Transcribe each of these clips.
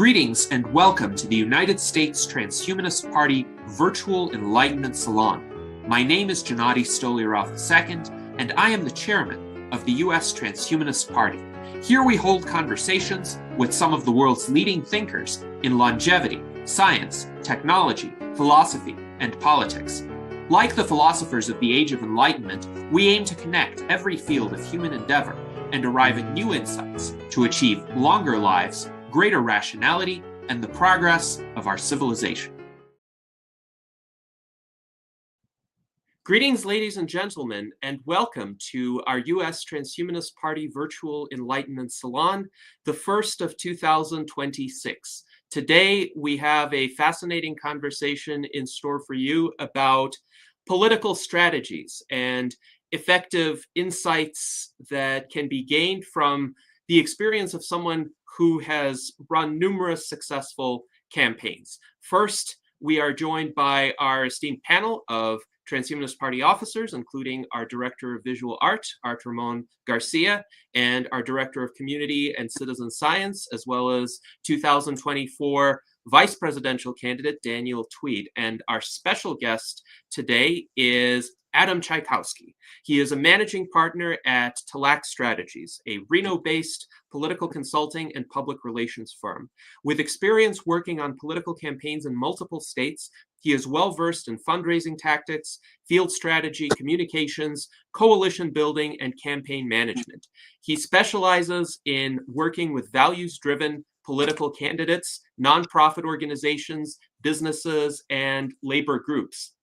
Greetings and welcome to the United States Transhumanist Party Virtual Enlightenment Salon. My name is Gennady Stolyarov II, and I am the chairman of the US Transhumanist Party. Here we hold conversations with some of the world's leading thinkers in longevity, science, technology, philosophy, and politics. Like the philosophers of the Age of Enlightenment, we aim to connect every field of human endeavor and arrive at new insights to achieve longer lives, greater rationality, and the progress of our civilization. Greetings, ladies and gentlemen, and welcome to our US Transhumanist Party Virtual Enlightenment Salon, the first of 2026. Today, we have a fascinating conversation in store for you about political strategies and effective insights that can be gained from the experience of someone who has run numerous successful campaigns. First, we are joined by our esteemed panel of Transhumanist Party officers, including our Director of Visual Art, Art Ramon Garcia, and our Director of Community and Citizen Science, as well as 2024 Vice Presidential candidate Daniel Tweed. And our special guest today is Adam Czajkowski. He is a managing partner at Tallac Strategies, a Reno-based political consulting and public relations firm. With experience working on political campaigns in multiple states, he is well-versed in fundraising tactics, field strategy, communications, coalition building, and campaign management. He specializes in working with values-driven political candidates, nonprofit organizations, businesses, and labor groups.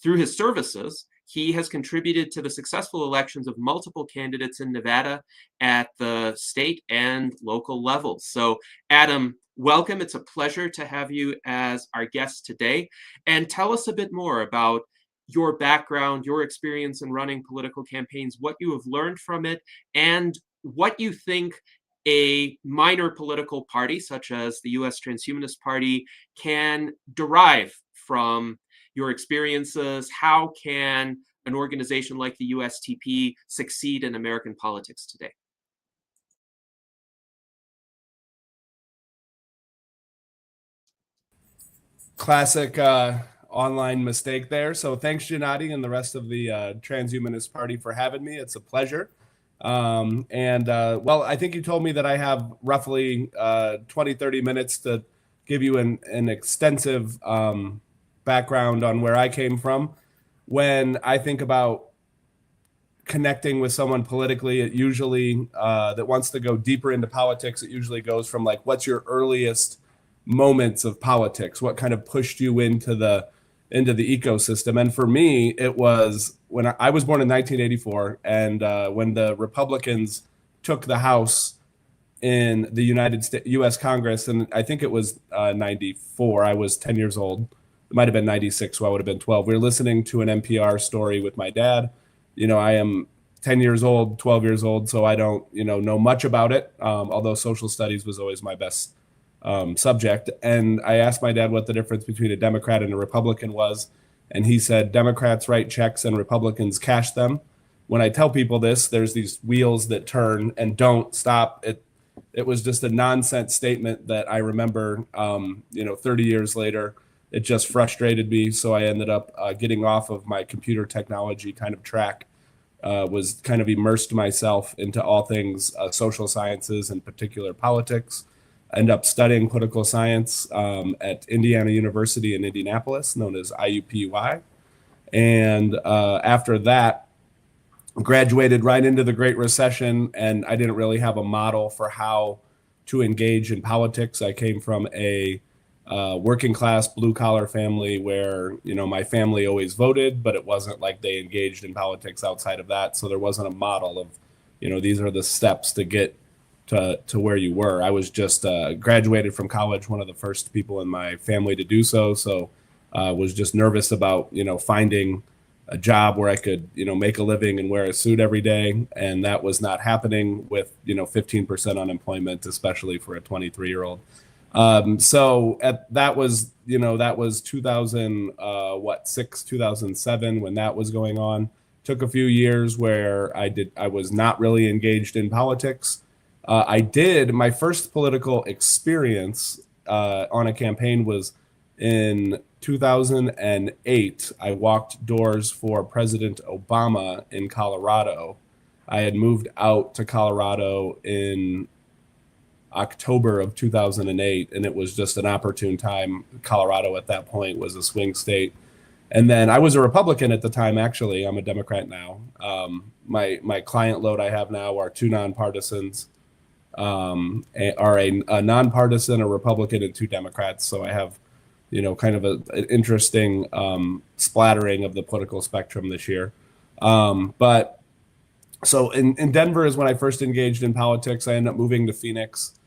Through his services, he has contributed to the successful elections of multiple candidates in Nevada at the state and local levels. So, Adam, welcome. It's a pleasure to have you as our guest today. And tell us a bit more about your background, your experience in running political campaigns, what you have learned from it, and what you think a minor political party, such as the US Transhumanist Party, can derive from your experiences. How can an organization like the USTP succeed in American politics today? Classic online mistake there. So thanks, Gennady, and the rest of the Transhumanist Party for having me. It's a pleasure. Well, I think you told me that I have roughly 20, 30 minutes to give you an extensive background on where I came from. When I think about connecting with someone politically, it usually that wants to go deeper into politics, it usually goes from like, what's your earliest moments of politics? What kind of pushed you into the ecosystem? And for me, it was when I was born in 1984, and when the Republicans took the House in the United States U.S. Congress, and I think it was 94. I was 10 years old. It might have been 96, so I would have been 12. We were listening to an NPR story with my dad. You know, I am 10 years old, 12 years old, so I don't, know much about it, although social studies was always my best subject. And I asked my dad what the difference between a Democrat and a Republican was, and he said, Democrats write checks and Republicans cash them. When I tell people this, there's these wheels that turn and don't stop. It was just a nonsense statement that I remember, 30 years later. It just frustrated me, so I ended up getting off of my computer technology kind of track, was kind of immersed myself into all things social sciences, in particular politics. I ended up studying political science at Indiana University in Indianapolis, known as IUPUI. And after that, graduated right into the Great Recession, and I didn't really have a model for how to engage in politics. I came from a working class blue collar family where, my family always voted, but it wasn't like they engaged in politics outside of that. So there wasn't a model of, these are the steps to get to where you were. I was just graduated from college, one of the first people in my family to do so. So was just nervous about, finding a job where I could, make a living and wear a suit every day. And that was not happening with, 15% unemployment, especially for a 23-year-old. That was 2006, 2007 when that was going on. Took a few years where I was not really engaged in politics. I did my first political experience on a campaign was in 2008. I walked doors for President Obama in Colorado. I had moved out to Colorado in October of 2008, and it was just an opportune time. Colorado at that point was a swing state. And then I was a Republican at the time, actually. I'm a Democrat now. My client load I have now are two nonpartisans, are a nonpartisan, a Republican, and two Democrats. So I have, kind of an interesting splattering of the political spectrum this year. But so in Denver is when I first engaged in politics. I ended up moving to Phoenix.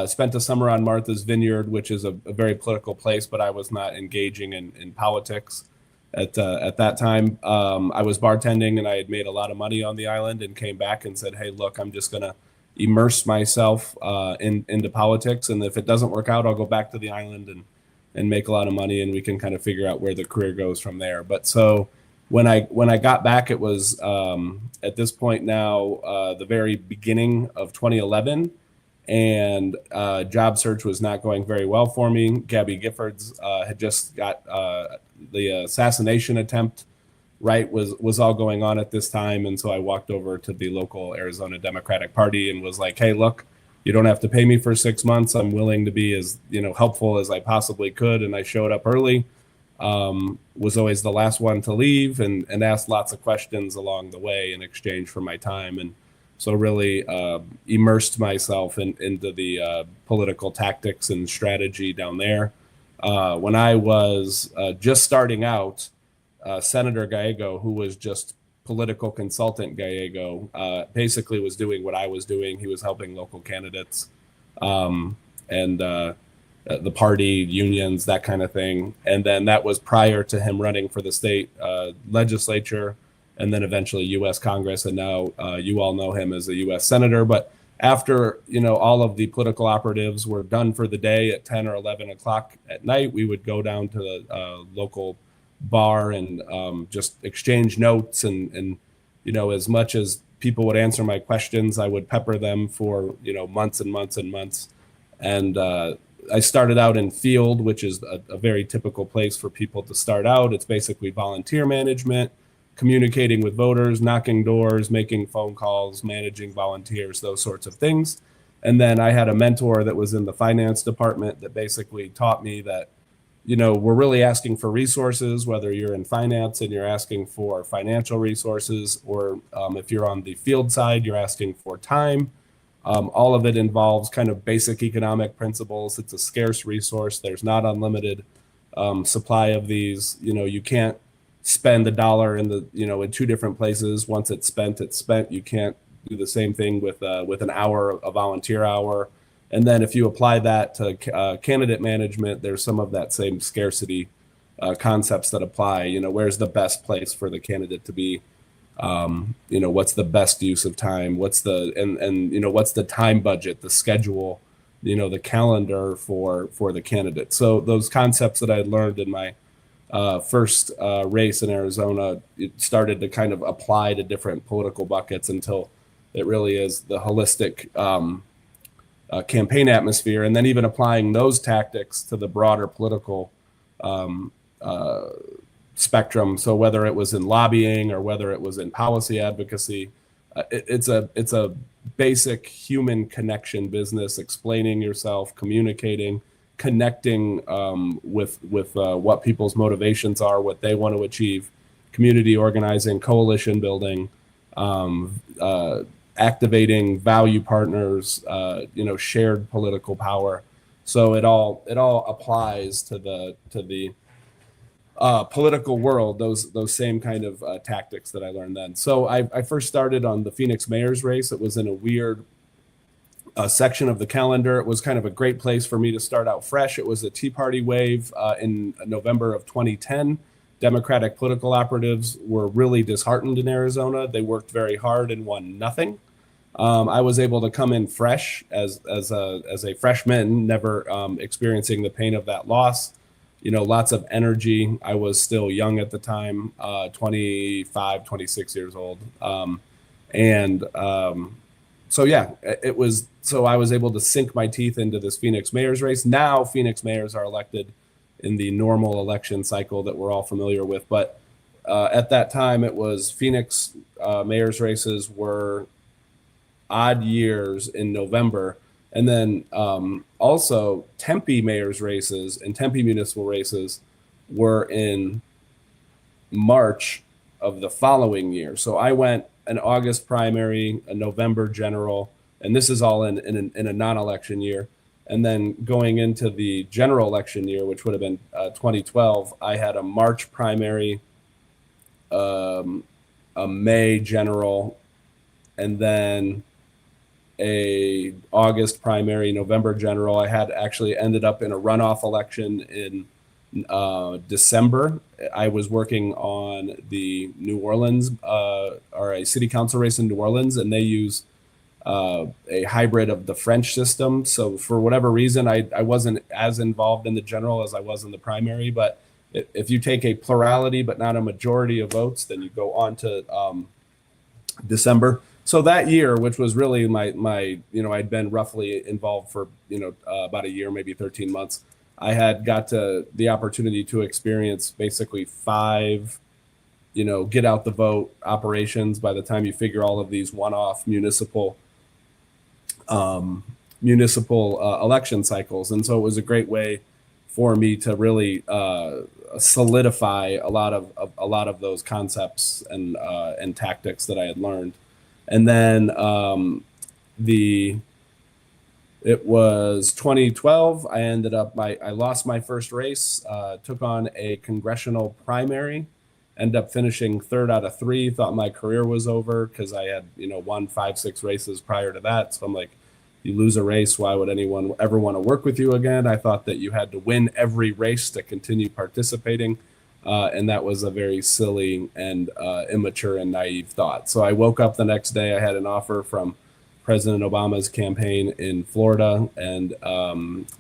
Spent a summer on Martha's Vineyard, which is a very political place, but I was not engaging in politics at that time. I was bartending, and I had made a lot of money on the island, and came back and said, "Hey, look, I'm just gonna immerse myself into politics, and if it doesn't work out, I'll go back to the island and make a lot of money, and we can kind of figure out where the career goes from there." But so when I got back, it was at this point now the very beginning of 2011. And job search was not going very well for me. Gabby Giffords had just got the assassination attempt, right, was all going on at this time. And so I walked over to the local Arizona Democratic Party and was like, "Hey, look, you don't have to pay me for 6 months. I'm willing to be as helpful as I possibly could." And I showed up early, was always the last one to leave, and asked lots of questions along the way in exchange for my time. And so really immersed myself into the political tactics and strategy down there. When I was just starting out, Senator Gallego, who was just political consultant Gallego, basically was doing what I was doing. He was helping local candidates and the party, unions, that kind of thing. And then that was prior to him running for the state legislature, and then eventually U.S. Congress, and now you all know him as a U.S. Senator. But after all of the political operatives were done for the day at 10 or 11 o'clock at night, we would go down to the local bar and just exchange notes. And as much as people would answer my questions, I would pepper them for months and months and months. And I started out in field, which is a very typical place for people to start out. It's basically volunteer management, communicating with voters, knocking doors, making phone calls, managing volunteers, those sorts of things. And then I had a mentor that was in the finance department that basically taught me that, we're really asking for resources, whether you're in finance and you're asking for financial resources, or if you're on the field side, you're asking for time. All of it involves kind of basic economic principles. It's a scarce resource. There's not unlimited supply of these. You can't spend $1 in two different places. Once it's spent, it's spent. You can't do the same thing with an hour, a volunteer hour. And then if you apply that to candidate management, there's some of that same scarcity concepts that apply. Where's the best place for the candidate to be? What's the best use of time? What's the time budget, the schedule, the calendar for the candidate? So those concepts that I learned in my first race in Arizona, it started to kind of apply to different political buckets until it really is the holistic campaign atmosphere. And then even applying those tactics to the broader political spectrum. So whether it was in lobbying or whether it was in policy advocacy, it's a basic human connection business, explaining yourself, communicating, connecting with what people's motivations are, what they want to achieve, community organizing, coalition building, activating value partners, shared political power. So it all applies to the political world, those same kind of tactics that I learned then. So I first started on the Phoenix mayor's race. It was in a weird section of the calendar. It was kind of a great place for me to start out fresh. It was a Tea Party wave in November of 2010. Democratic political operatives were really disheartened in Arizona. They worked very hard and won nothing. I was able to come in fresh as a freshman, never experiencing the pain of that loss. Lots of energy. I was still young at the time, 25, 26 years old. it was, so I was able to sink my teeth into this Phoenix mayor's race. Now Phoenix mayors are elected in the normal election cycle that we're all familiar with. But at that time, it was Phoenix mayor's races were odd years in November. And then also Tempe mayor's races and Tempe municipal races were in March of the following year. So I went an August primary, a November general, and this is all in a non-election year. And then going into the general election year, which would have been 2012, I had a March primary, a May general, and then a August primary, November general. I had actually ended up in a runoff election in December. I was working on the New Orleans or a city council race in New Orleans, and they use a hybrid of the French system. So for whatever reason, I wasn't as involved in the general as I was in the primary. But if you take a plurality but not a majority of votes, then you go on to December. So that year, which was really my I'd been roughly involved for about a year, maybe 13 months. I had got the opportunity to experience basically 5 get out the vote operations by the time you figure all of these one-off municipal election cycles. And so it was a great way for me to really solidify a lot of those concepts and tactics that I had learned. And then it was 2012. I ended up, I lost my first race, took on a congressional primary, ended up finishing 3rd out of 3, thought my career was over because I had, won 5-6 races prior to that. So I'm like, you lose a race, why would anyone ever want to work with you again? I thought that you had to win every race to continue participating. And that was a very silly and immature and naive thought. So I woke up the next day, I had an offer from President Obama's campaign in Florida, and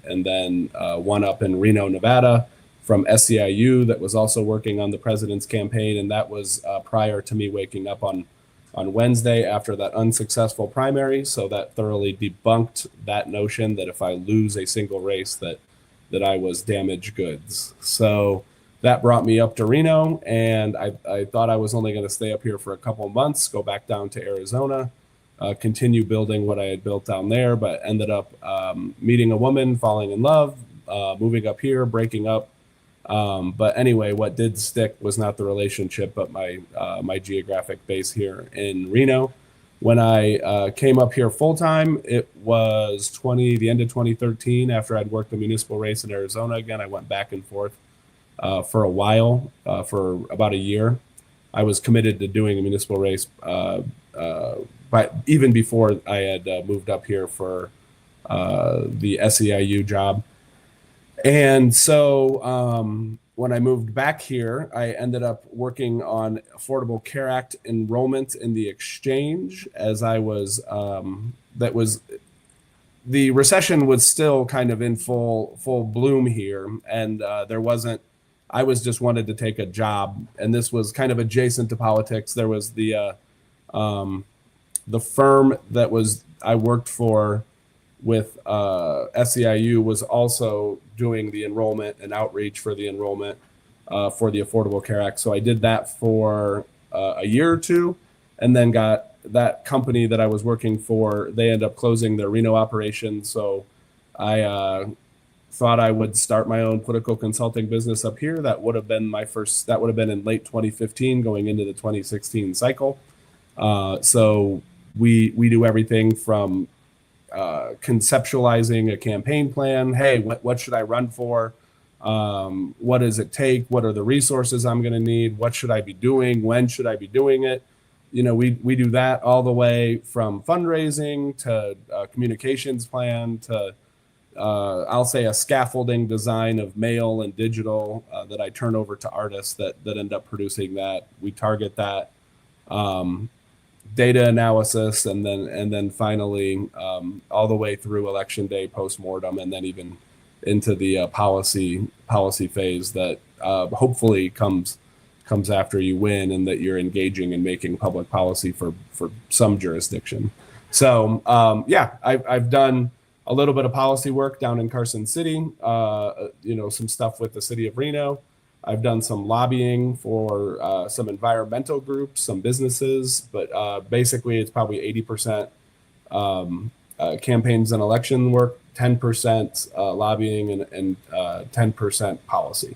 then one up in Reno, Nevada from SEIU that was also working on the president's campaign. And that was prior to me waking up on Wednesday after that unsuccessful primary. So that thoroughly debunked that notion that if I lose a single race that I was damaged goods. So that brought me up to Reno, and I thought I was only going to stay up here for a couple of months, go back down to Arizona, continue building what I had built down there, but ended up meeting a woman, falling in love, moving up here, breaking up. But anyway, what did stick was not the relationship, but my geographic base here in Reno. When I came up here full time, it was the end of 2013. After I'd worked a municipal race in Arizona again, I went back and forth for a while, for about a year. I was committed to doing a municipal race, but even before I had moved up here for the SEIU job. And so when I moved back here, I ended up working on Affordable Care Act enrollment in the exchange as I was, the recession was still kind of in full bloom here. And I was just wanted to take a job, and this was kind of adjacent to politics. There was the firm that I worked for with SEIU was also doing the enrollment and outreach for the enrollment for the Affordable Care Act. So I did that for a year or two, and then got that company that I was working for, they ended up closing their Reno operation. So I thought I would start my own political consulting business up here. That would have been in late 2015 going into the 2016 cycle. So we do everything from conceptualizing a campaign plan. Hey, what should I run for? What does it take? What are the resources I'm going to need? What should I be doing? When should I be doing it? We do that all the way from fundraising to communications plan to I'll say a scaffolding design of mail and digital that I turn over to artists that end up producing that. We target that. Data analysis, and then finally all the way through election day postmortem, and then even into the policy phase that hopefully comes after you win, and that you're engaging and making public policy for some jurisdiction. So yeah, I've done a little bit of policy work down in Carson City, some stuff with the city of Reno. I've done some lobbying for some environmental groups, some businesses, but basically it's probably 80% campaigns and election work, 10% lobbying, and 10% policy.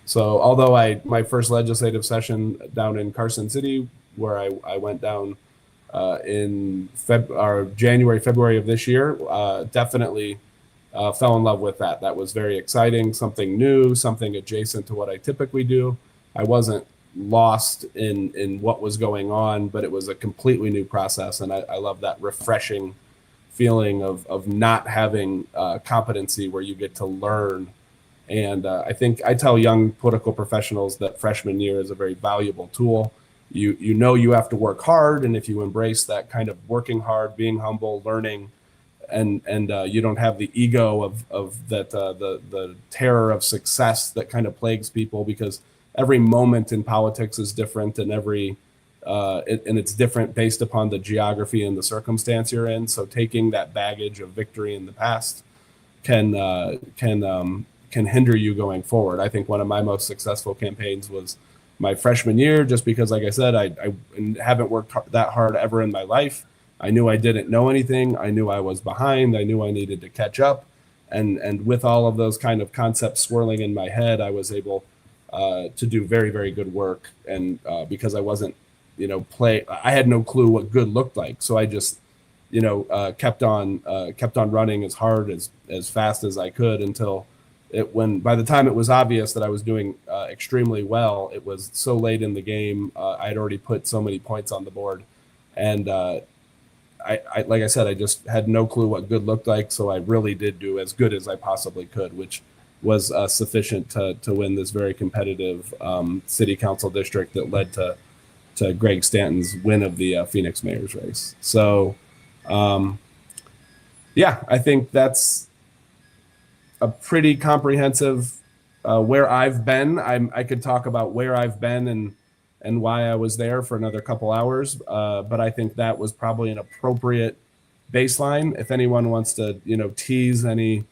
So although my first legislative session down in Carson City, where I went down in January, February of this year, definitely fell in love with that. That was very exciting, something new, something adjacent to what I typically do. I wasn't lost in what was going on, but it was a completely new process. And I love that refreshing feeling of not having competency where you get to learn. And I think I tell young political professionals that freshman year is a very valuable tool. You know you have to work hard, and if you embrace that kind of working hard, being humble, learning, and you don't have the ego of that the terror of success that kind of plagues people, because every moment in politics is different, and it's different based upon the geography and the circumstance you're in. So taking that baggage of victory in the past can hinder you going forward. I think one of my most successful campaigns was my freshman year, just because, like I said, I haven't worked that hard ever in my life. I knew I didn't know anything. I knew I was behind. I knew I needed to catch up. And with all of those kind of concepts swirling in my head, I was able to do very, very good work. And because I wasn't, I had no clue what good looked like. So I just, kept on running as hard, as fast as I could, until by the time it was obvious that I was doing extremely well, it was so late in the game. I had already put so many points on the board, and I like I said, I just had no clue what good looked like. So I really did do as good as I possibly could, which was sufficient to win this very competitive city council district that led to Greg Stanton's win of the Phoenix mayor's race. So yeah, I think that's a pretty comprehensive where I've been. I could talk about where I've been and why I was there for another couple hours, but I think that was probably an appropriate baseline. If anyone wants to, tease any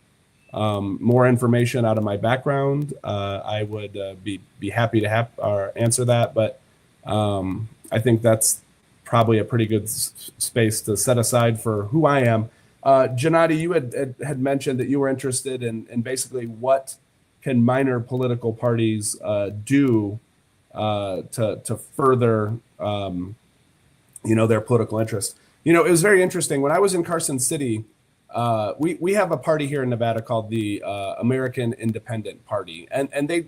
more information out of my background, I would be happy to answer that. But I think that's probably a pretty good space to set aside for who I am. Gennady, you had mentioned that you were interested in basically what can minor political parties do to further, their political interests. It was very interesting. When I was in Carson City, we have a party here in Nevada called the American Independent Party, and they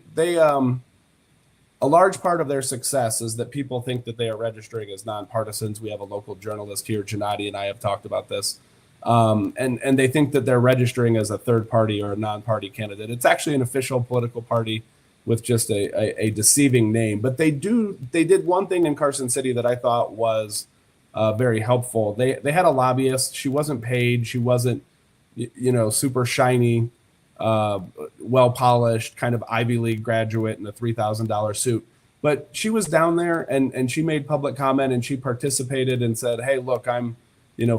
a large part of their success is that people think that they are registering as nonpartisans. We have a local journalist here, Gennady, and I have talked about this. And they think that they're registering as a third party or a non-party candidate. It's actually an official political party with just a deceiving name. But they did one thing in Carson City that I thought was very helpful. They had a lobbyist. She wasn't paid. She wasn't, super shiny, well polished, kind of Ivy League graduate in a $3,000 suit. But she was down there and she made public comment, and she participated and said, "Hey, look, I'm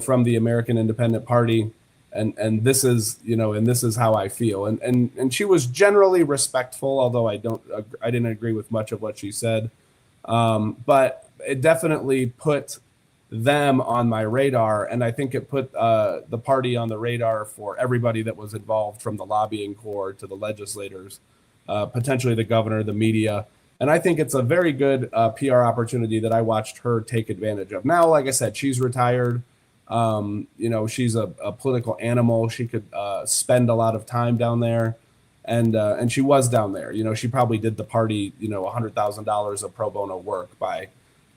from the American Independent Party, and this is, and this is how I feel." And she was generally respectful, although I didn't agree with much of what she said. But it definitely put them on my radar, and I think it put the party on the radar for everybody that was involved, from the lobbying corps to the legislators, potentially the governor, the media. And I think it's a very good PR opportunity that I watched her take advantage of. Now, like I said, she's retired. She's a political animal. She could spend a lot of time down there, and she was down there. She probably did the party, $100,000 of pro bono work by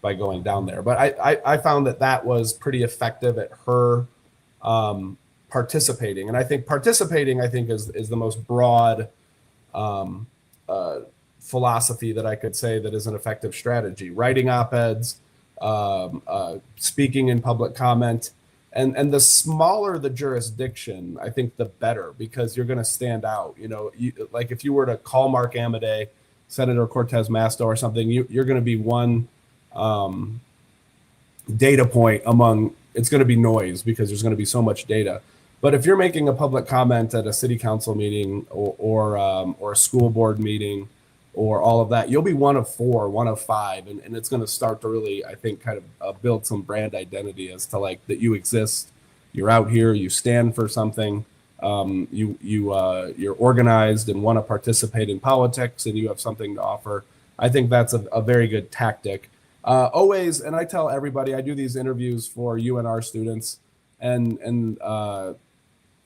going down there. But I found that was pretty effective at her participating. And I think participating, is the most broad philosophy that I could say that is an effective strategy. Writing op-eds, speaking in public comment, and the smaller the jurisdiction, I think the better, because you're going to stand out. Like if you were to call Mark Amodei, Senator Cortez Masto or something, you're going to be one data point among it's going to be noise because there's going to be so much data. But if you're making a public comment at a city council meeting or a school board meeting or all of that, you'll be one of 4, one of 5, and it's going to start to really, I think, kind of build some brand identity as to like that you exist, you're out here, you stand for something, you're organized and want to participate in politics, and you have something to offer. I think that's a very good tactic. Always, and I tell everybody, I do these interviews for UNR students, and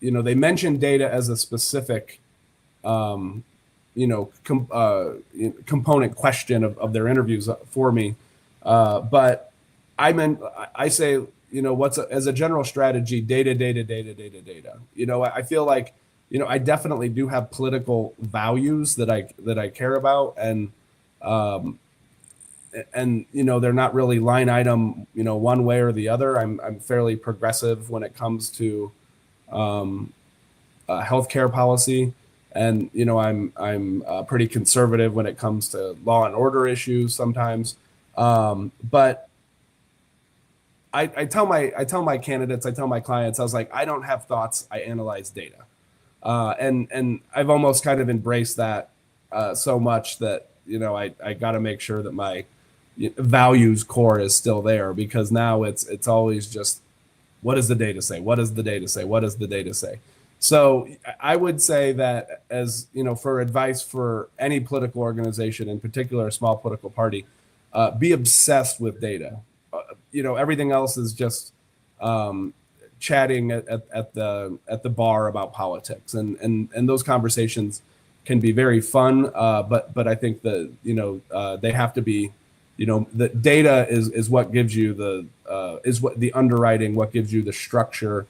they mention data as a specific, component question of their interviews for me. But I say, as a general strategy, data. I feel like, I definitely do have political values that I care about, and they're not really line item, one way or the other. I'm fairly progressive when it comes to healthcare policy, and I'm pretty conservative when it comes to law and order issues sometimes. But I tell my candidates, I tell my clients, I was like, I don't have thoughts, I analyze data, and I've almost kind of embraced that so much that I got to make sure that my values core is still there, because now it's always just, what does the data say? What does the data say? What does the data say? So I would say that, as for advice for any political organization, in particular a small political party, be obsessed with data. Everything else is just chatting at the bar about politics, and those conversations can be very fun, but I think that they have to be, the data is what gives you the underwriting, what gives you the structure,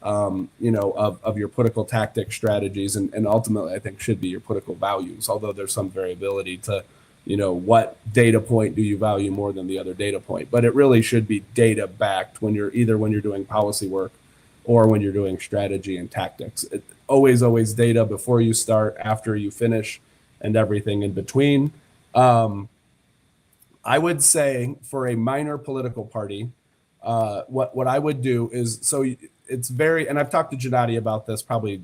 of your political tactic strategies, and ultimately I think should be your political values, although there's some variability to what data point do you value more than the other data point. But it really should be data backed when you're doing policy work or when you're doing strategy and tactics. Always data before you start, after you finish, and everything in between. I would say for a minor political party, what I would do is, so it's very, and I've talked to Gennady about this probably,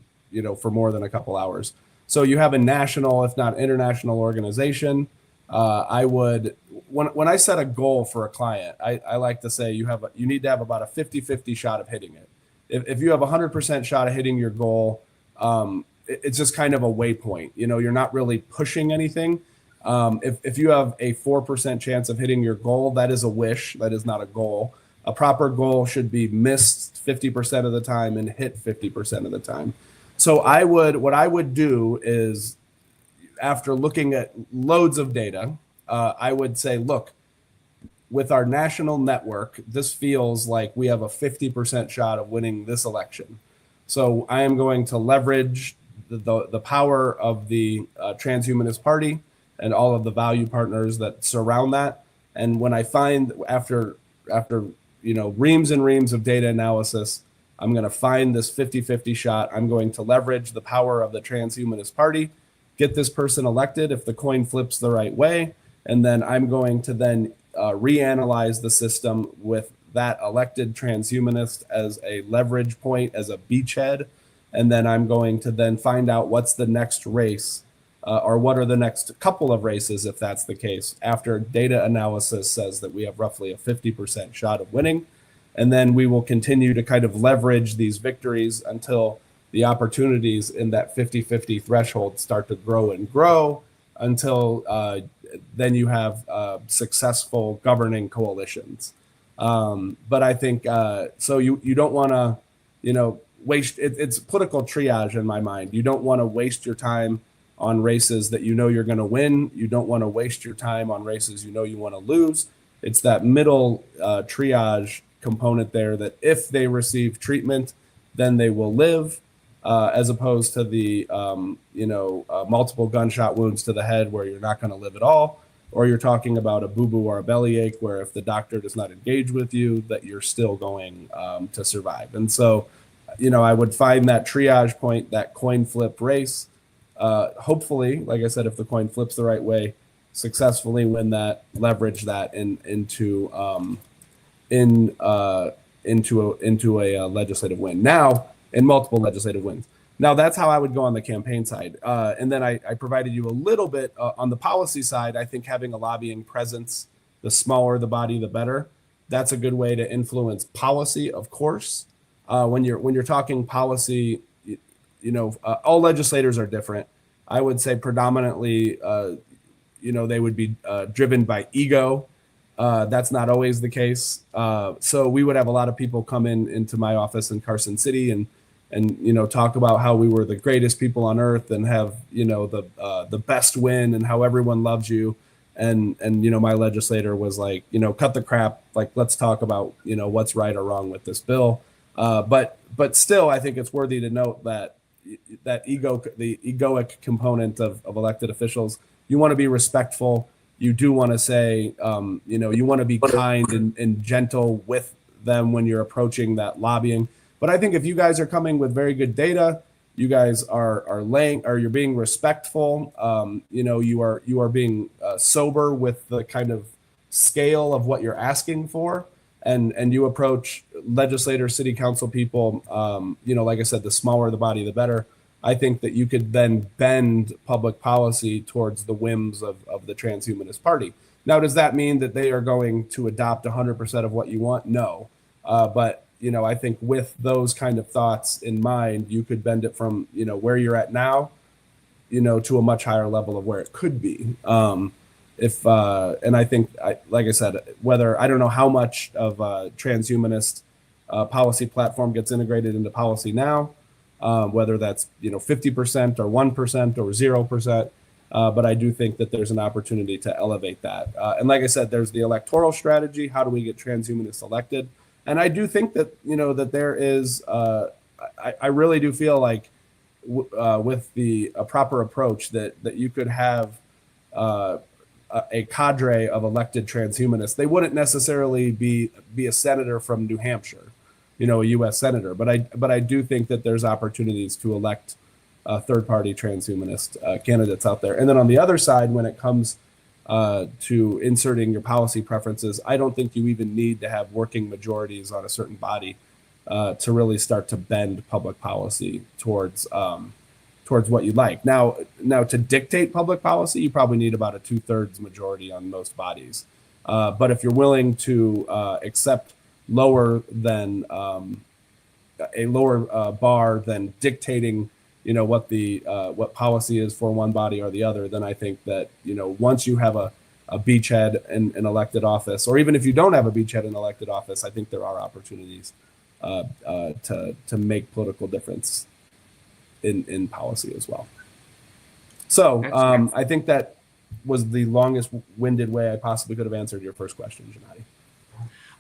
for more than a couple hours. So you have a national, if not international organization. I would, when I set a goal for a client, I like to say you need to have about a 50-50 shot of hitting it. If you have 100% shot of hitting your goal, it's just kind of a waypoint. You're not really pushing anything. If you have a 4% chance of hitting your goal, that is a wish. That is not a goal. A proper goal should be missed 50% of the time and hit 50% of the time. So what I would do is, after looking at loads of data, I would say, look, with our national network, this feels like we have a 50% shot of winning this election. So I am going to leverage the power of the Transhumanist Party and all of the value partners that surround that. And when I find, after reams and reams of data analysis, I'm going to find this 50-50 shot. I'm going to leverage the power of the Transhumanist Party, get this person elected if the coin flips the right way, and then I'm going to then reanalyze the system with that elected transhumanist as a leverage point, as a beachhead, and then I'm going to then find out what's the next race, or what are the next couple of races, if that's the case, after data analysis says that we have roughly a 50% shot of winning. And then we will continue to kind of leverage these victories until the opportunities in that 50-50 threshold start to grow and grow, until then you have successful governing coalitions. But I think, so you don't want to, waste, it's political triage in my mind. You don't want to waste your time on races that you're going to win. You don't want to waste your time on races you want to lose. It's that middle triage component there, that if they receive treatment, then they will live, as opposed to the multiple gunshot wounds to the head where you're not going to live at all, or you're talking about a boo-boo or a bellyache where if the doctor does not engage with you, that you're still going to survive. And so, I would find that triage point, that coin flip race. Hopefully, like I said, if the coin flips the right way, into into a legislative win. Now, in multiple legislative wins. Now, that's how I would go on the campaign side. And then I provided you a little bit on the policy side. I think having a lobbying presence, the smaller the body, the better. That's a good way to influence policy, of course. When you're talking policy, all legislators are different. I would say predominantly, they would be driven by ego. That's not always the case. So we would have a lot of people come into my office in Carson City and talk about how we were the greatest people on earth and have the best win and how everyone loves you. And my legislator was like, cut the crap. Like, let's talk about what's right or wrong with this bill. But still, I think it's worthy to note that the egoic component of elected officials, you want to be respectful. You do want to say, you want to be kind and gentle with them when you're approaching that lobbying. But I think if you guys are coming with very good data, you guys you're being respectful. You are being sober with the kind of scale of what you're asking for, and you approach legislators, city council people. Like I said, the smaller the body, the better. I think that you could then bend public policy towards the whims of the Transhumanist Party. Now, does that mean that they are going to adopt 100% of what you want? No. But I think with those kind of thoughts in mind, you could bend it from, where you're at now, to a much higher level of where it could be. And I think, like I said, I don't know how much of transhumanist policy platform gets integrated into policy now, whether that's, 50% or 1% or 0%. But I do think that there's an opportunity to elevate that. And like I said, there's the electoral strategy. How do we get transhumanists elected? And I do think that, that there is, I really do feel like with a proper approach that you could have a cadre of elected transhumanists. They wouldn't necessarily be a senator from New Hampshire, a U.S. senator. But I do think that there's opportunities to elect third-party transhumanist candidates out there. And then on the other side, when it comes to inserting your policy preferences, I don't think you even need to have working majorities on a certain body to really start to bend public policy towards what you'd like. Now to dictate public policy, you probably need about a 2/3 majority on most bodies. But if you're willing to accept lower than a lower bar than dictating what policy is for one body or the other, then I think that, once you have a beachhead in an elected office, or even if you don't have a beachhead in elected office, I think there are opportunities to make political difference in policy as well. So I think that was the longest winded way I possibly could have answered your first question, Gennady.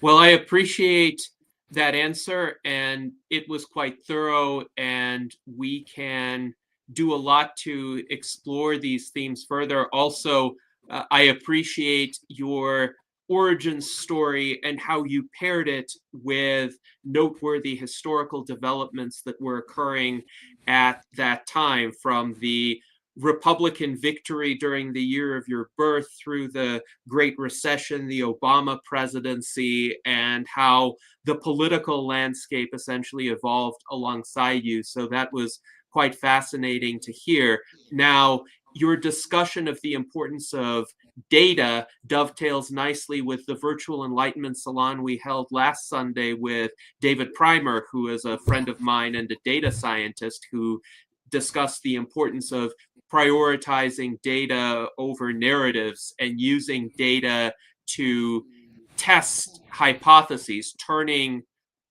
Well, I appreciate that answer, and it was quite thorough, and we can do a lot to explore these themes further. Also, I appreciate your origin story and how you paired it with noteworthy historical developments that were occurring at that time, from the Republican victory during the year of your birth through the Great Recession, the Obama presidency, and how the political landscape essentially evolved alongside you. So that was quite fascinating to hear. Now, your discussion of the importance of data dovetails nicely with the virtual Enlightenment Salon we held last Sunday with David Primer, who is a friend of mine and a data scientist, who discussed the importance of prioritizing data over narratives and using data to test hypotheses, turning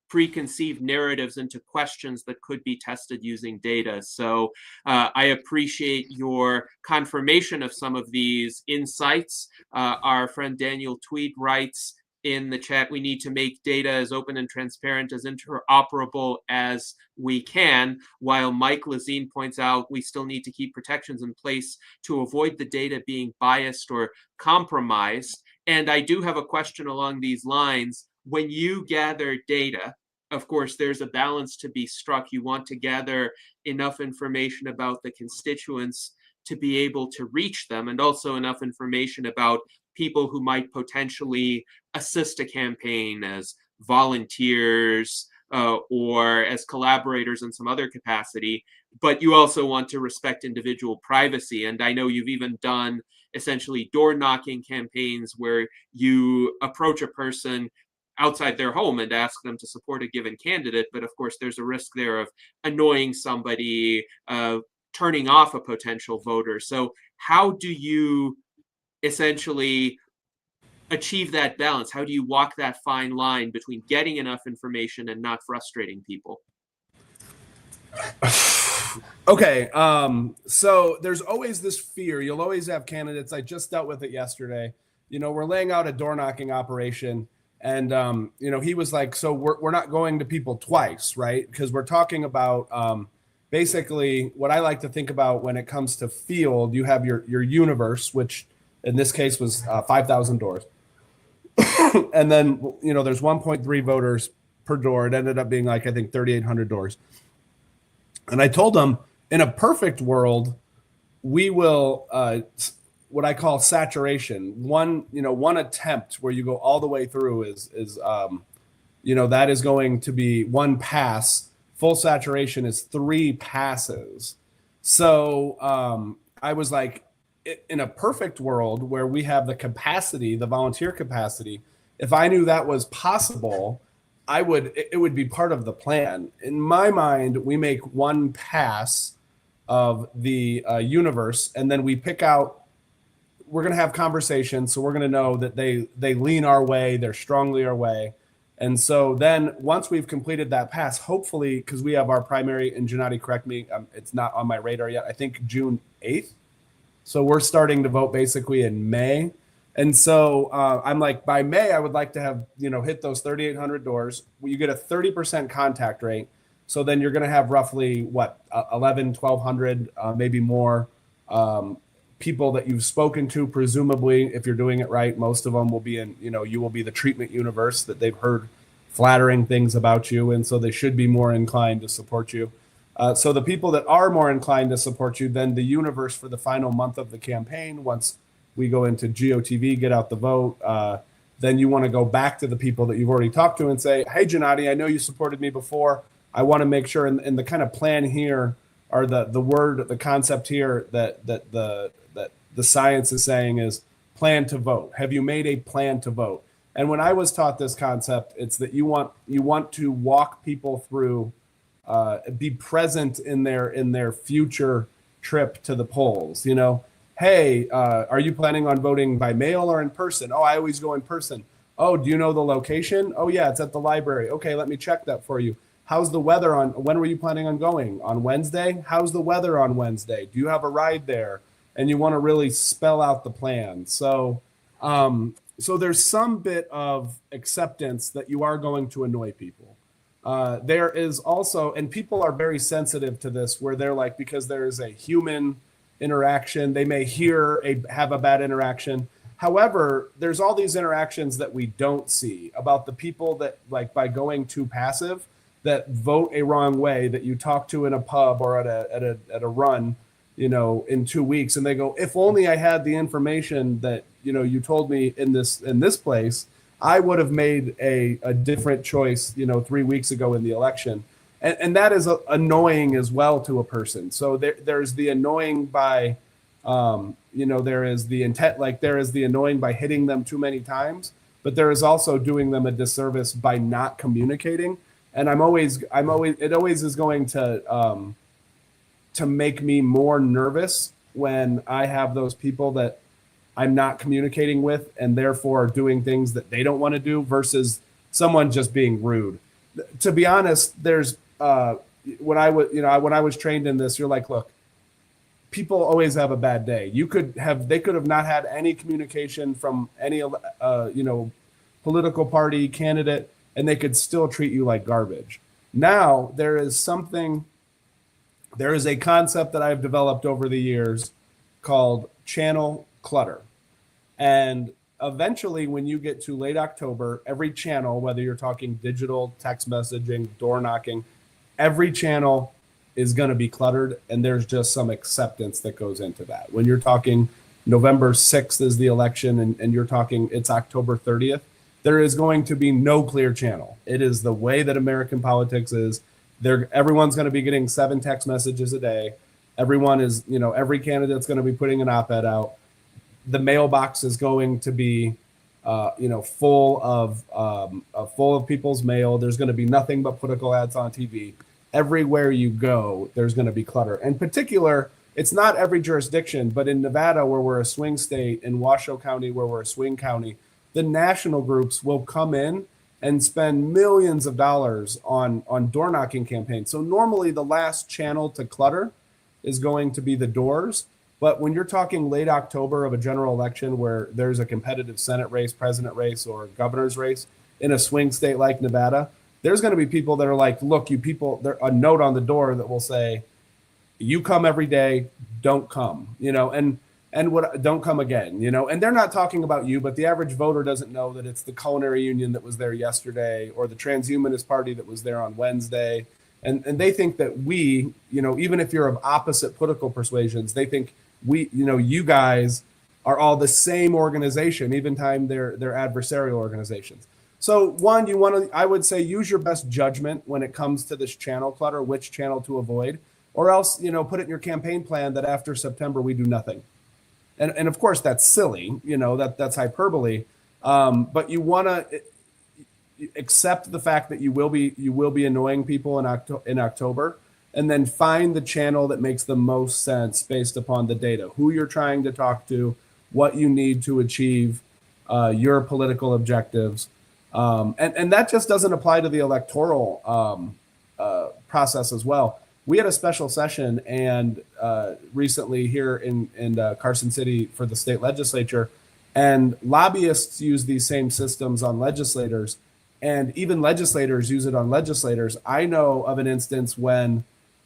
preconceived narratives into questions that could be tested using data. So I appreciate your confirmation of some of these insights. Our friend Daniel Tweed writes in the chat, we need to make data as open and transparent, as interoperable as we can, while Mike Lazine points out we still need to keep protections in place to avoid the data being biased or compromised. And I do have a question along these lines. When you gather data, of course, there's a balance to be struck. You want to gather enough information about the constituents to be able to reach them, and also enough information about people who might potentially assist a campaign as volunteers or as collaborators in some other capacity, but you also want to respect individual privacy. And I know you've even done essentially door knocking campaigns where you approach a person outside their home and ask them to support a given candidate. But of course, there's a risk there of annoying somebody, turning off a potential voter. So how do you essentially achieve that balance? How do you walk that fine line between getting enough information and not frustrating people? Okay, so there's always this fear. You'll always have candidates. I just dealt with it yesterday. We're laying out a door knocking operation, and he was like, "So we're not going to people twice, right? Because we're talking about basically what I like to think about when it comes to field. You have your universe, which in this case was 5,000 doors, and then there's 1.3 voters per door. It ended up being like I think 3,800 doors." And I told them, in a perfect world, we will what I call saturation. One attempt where you go all the way through is that is going to be one pass. Full saturation is 3 passes. So I was like, in a perfect world where we have the capacity, the volunteer capacity, if I knew that was possible, it would be part of the plan. In my mind, we make one pass of the universe, and then we pick out, we're going to have conversations. So we're going to know that they lean our way, they're strongly our way. And so then once we've completed that pass, hopefully, because we have our primary, and Gennady, correct me, it's not on my radar yet, I think June 8th. So we're starting to vote basically in May. And so I'm like, by May, I would like to have, hit those 3,800 doors. You get a 30% contact rate. So then you're going to have roughly 1,100, maybe more people that you've spoken to, presumably, if you're doing it right. Most of them will be in, you will be the treatment universe that they've heard flattering things about you. And so they should be more inclined to support you. So the people that are more inclined to support you, then the universe for the final month of the campaign, once we go into GOTV, get out the vote, then you want to go back to the people that you've already talked to and say, "Hey, Gennady, I know you supported me before. I want to make sure," and the kind of plan here, or the concept here that the science is saying is plan to vote. Have you made a plan to vote? And when I was taught this concept, it's that you want to walk people through, be present in their future trip to the polls. Hey, are you planning on voting by mail or in person? Oh, I always go in person. Oh, do you know the location? Oh, yeah, it's at the library. Okay, let me check that for you. How's the weather when were you planning on going? On Wednesday? How's the weather on Wednesday? Do you have a ride there? And you want to really spell out the plan. So there's some bit of acceptance that you are going to annoy people. There is also, and people are very sensitive to this, where they're like, because there is a human interaction, they may have a bad interaction. However, there's all these interactions that we don't see about the people that, like, by going too passive, that vote a wrong way, that you talk to in a pub or at a run, in 2 weeks, and they go, "If only I had the information that you told me in this place, I would have made a different choice 3 weeks ago in the election." And that is annoying as well to a person. So there's the annoying by, there is the intent, like there is the annoying by hitting them too many times, but there is also doing them a disservice by not communicating. And it always is going to make me more nervous when I have those people that I'm not communicating with and therefore doing things that they don't want to do versus someone just being rude. To be honest, there's when I was trained in this, you're like, look, people always have a bad day. They could have not had any communication from any political party candidate, and they could still treat you like garbage. Now there is a concept that I've developed over the years called channel clutter. And eventually, when you get to late October, every channel, whether you're talking digital, text messaging, door knocking, every channel is going to be cluttered, and there's just some acceptance that goes into that. When you're talking November 6th is the election, and you're talking it's October 30th, there is going to be no clear channel. It is the way that American politics is. Everyone's going to be getting 7 text messages a day. Everyone is, every candidate's going to be putting an op-ed out. The mailbox is going to be, full of people's mail. There's going to be nothing but political ads on TV. Everywhere you go, there's going to be clutter. In particular, it's not every jurisdiction, but in Nevada, where we're a swing state, in Washoe County, where we're a swing county, the national groups will come in and spend millions of dollars on door knocking campaigns. So normally the last channel to clutter is going to be the doors. But when you're talking late October of a general election where there's a competitive Senate race, president race, or governor's race in a swing state like Nevada, there's going to be people that are like, look, you people, there's a note on the door that will say, you come every day, don't come, and what, don't come again, and they're not talking about you, but the average voter doesn't know that it's the culinary union that was there yesterday or the Transhumanist Party that was there on Wednesday. And they think that we, even if you're of opposite political persuasions, they think you guys are all the same organization, even time they're adversarial organizations. So one, I would say, use your best judgment when it comes to this channel clutter, which channel to avoid, or else, put it in your campaign plan that after September, we do nothing. And of course, that's silly, that's hyperbole. But you want to accept the fact that you will be annoying people in October, and then find the channel that makes the most sense based upon the data, who you're trying to talk to, what you need to achieve your political objectives. And that just doesn't apply to the electoral process as well. We had a special session and recently here in Carson City for the state legislature, and lobbyists use these same systems on legislators, and even legislators use it on legislators. I know of an instance when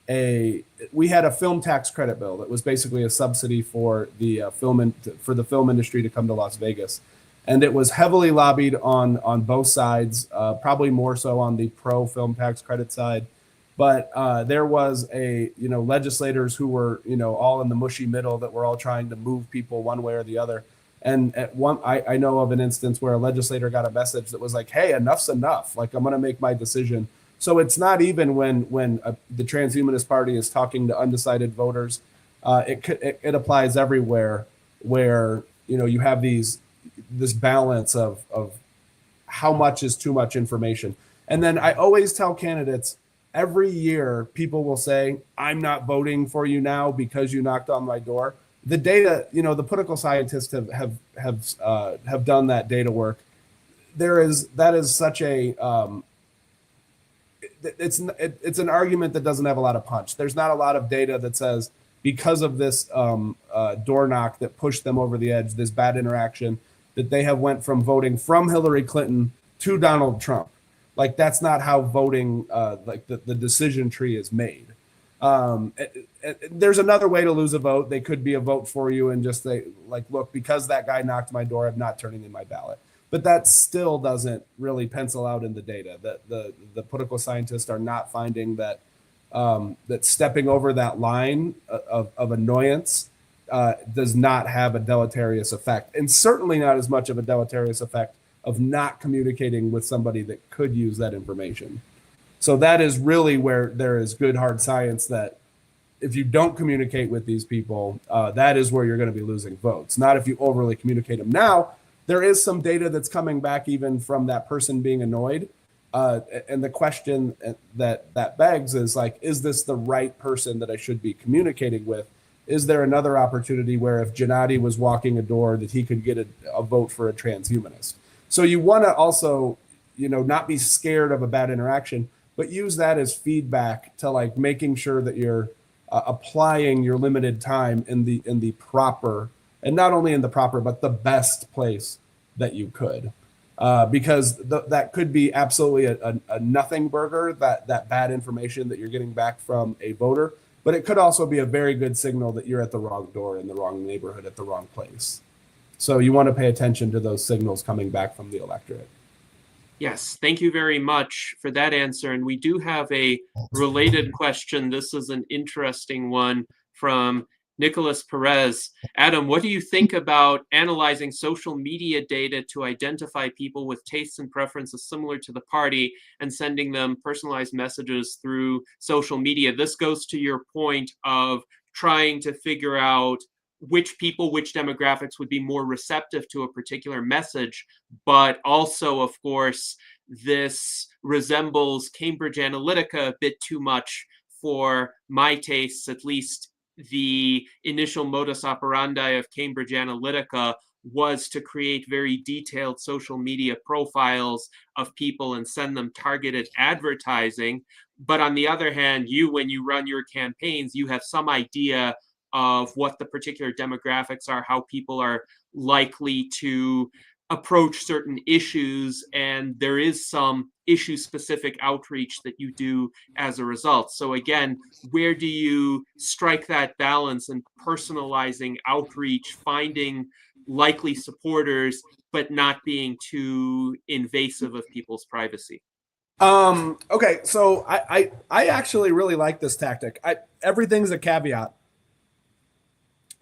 we had a film tax credit bill that was basically a subsidy for the film industry to come to Las Vegas, and it was heavily lobbied on both sides, probably more so on the pro film tax credit side. But there was legislators who were, all in the mushy middle that were all trying to move people one way or the other. And I know of an instance where a legislator got a message that was like, hey, enough's enough. Like, I'm going to make my decision. So it's not even when the Transhumanist Party is talking to undecided voters. It applies everywhere where, you have this balance of how much is too much information. And then I always tell candidates, every year, people will say, I'm not voting for you now because you knocked on my door. The data, the political scientists have done that data work. That is such a, it's an argument that doesn't have a lot of punch. There's not a lot of data that says because of this door knock that pushed them over the edge, this bad interaction, that they have went from voting from Hillary Clinton to Donald Trump. Like, that's not how voting, the decision tree is made. There's another way to lose a vote. They could be a vote for you and just say, like, look, because that guy knocked my door, I'm not turning in my ballot. But that still doesn't really pencil out in the data. That the political scientists are not finding that that stepping over that line of annoyance does not have a deleterious effect, and certainly not as much of a deleterious effect of not communicating with somebody that could use that information. So that is really where there is good hard science that if you don't communicate with these people, that is where you're going to be losing votes, not if you overly communicate them. Now, there is some data that's coming back even from that person being annoyed. And the question that begs is, like, is this the right person that I should be communicating with? Is there another opportunity where if Gennady was walking a door that he could get a vote for a transhumanist? So you want to also, not be scared of a bad interaction, but use that as feedback to, like, making sure that you're applying your limited time in the proper, and not only in the proper, but the best place that you could. Because that could be absolutely a nothing burger, that bad information that you're getting back from a voter, but it could also be a very good signal that you're at the wrong door in the wrong neighborhood at the wrong place. So you want to pay attention to those signals coming back from the electorate. Yes, thank you very much for that answer. And we do have a related question. This is an interesting one from Nicholas Perez. Adam, what do you think about analyzing social media data to identify people with tastes and preferences similar to the party and sending them personalized messages through social media? This goes to your point of trying to figure out which people, which demographics would be more receptive to a particular message, but also, of course, this resembles Cambridge Analytica a bit too much for my tastes, at least. The initial modus operandi of Cambridge Analytica was to create very detailed social media profiles of people and send them targeted advertising. But on the other hand, when you run your campaigns, you have some idea of what the particular demographics are, how people are likely to approach certain issues, and there is some issue-specific outreach that you do as a result. So again, where do you strike that balance in personalizing outreach, finding likely supporters, but not being too invasive of people's privacy? Okay, so I actually really like this tactic. Everything's a caveat.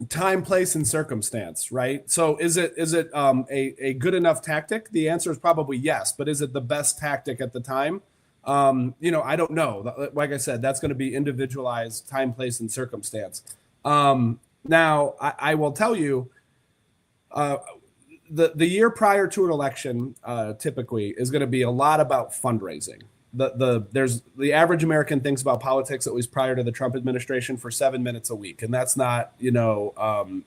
Time, place, and circumstance, right? So is it a good enough tactic? The answer is probably yes, but is it the best tactic at the time? I don't know. Like I said, that's going to be individualized, time, place, and circumstance. Now, I will tell you, the year prior to an election typically is going to be a lot about fundraising. The average American thinks about politics, at least prior to the Trump administration, for 7 minutes a week, and that's not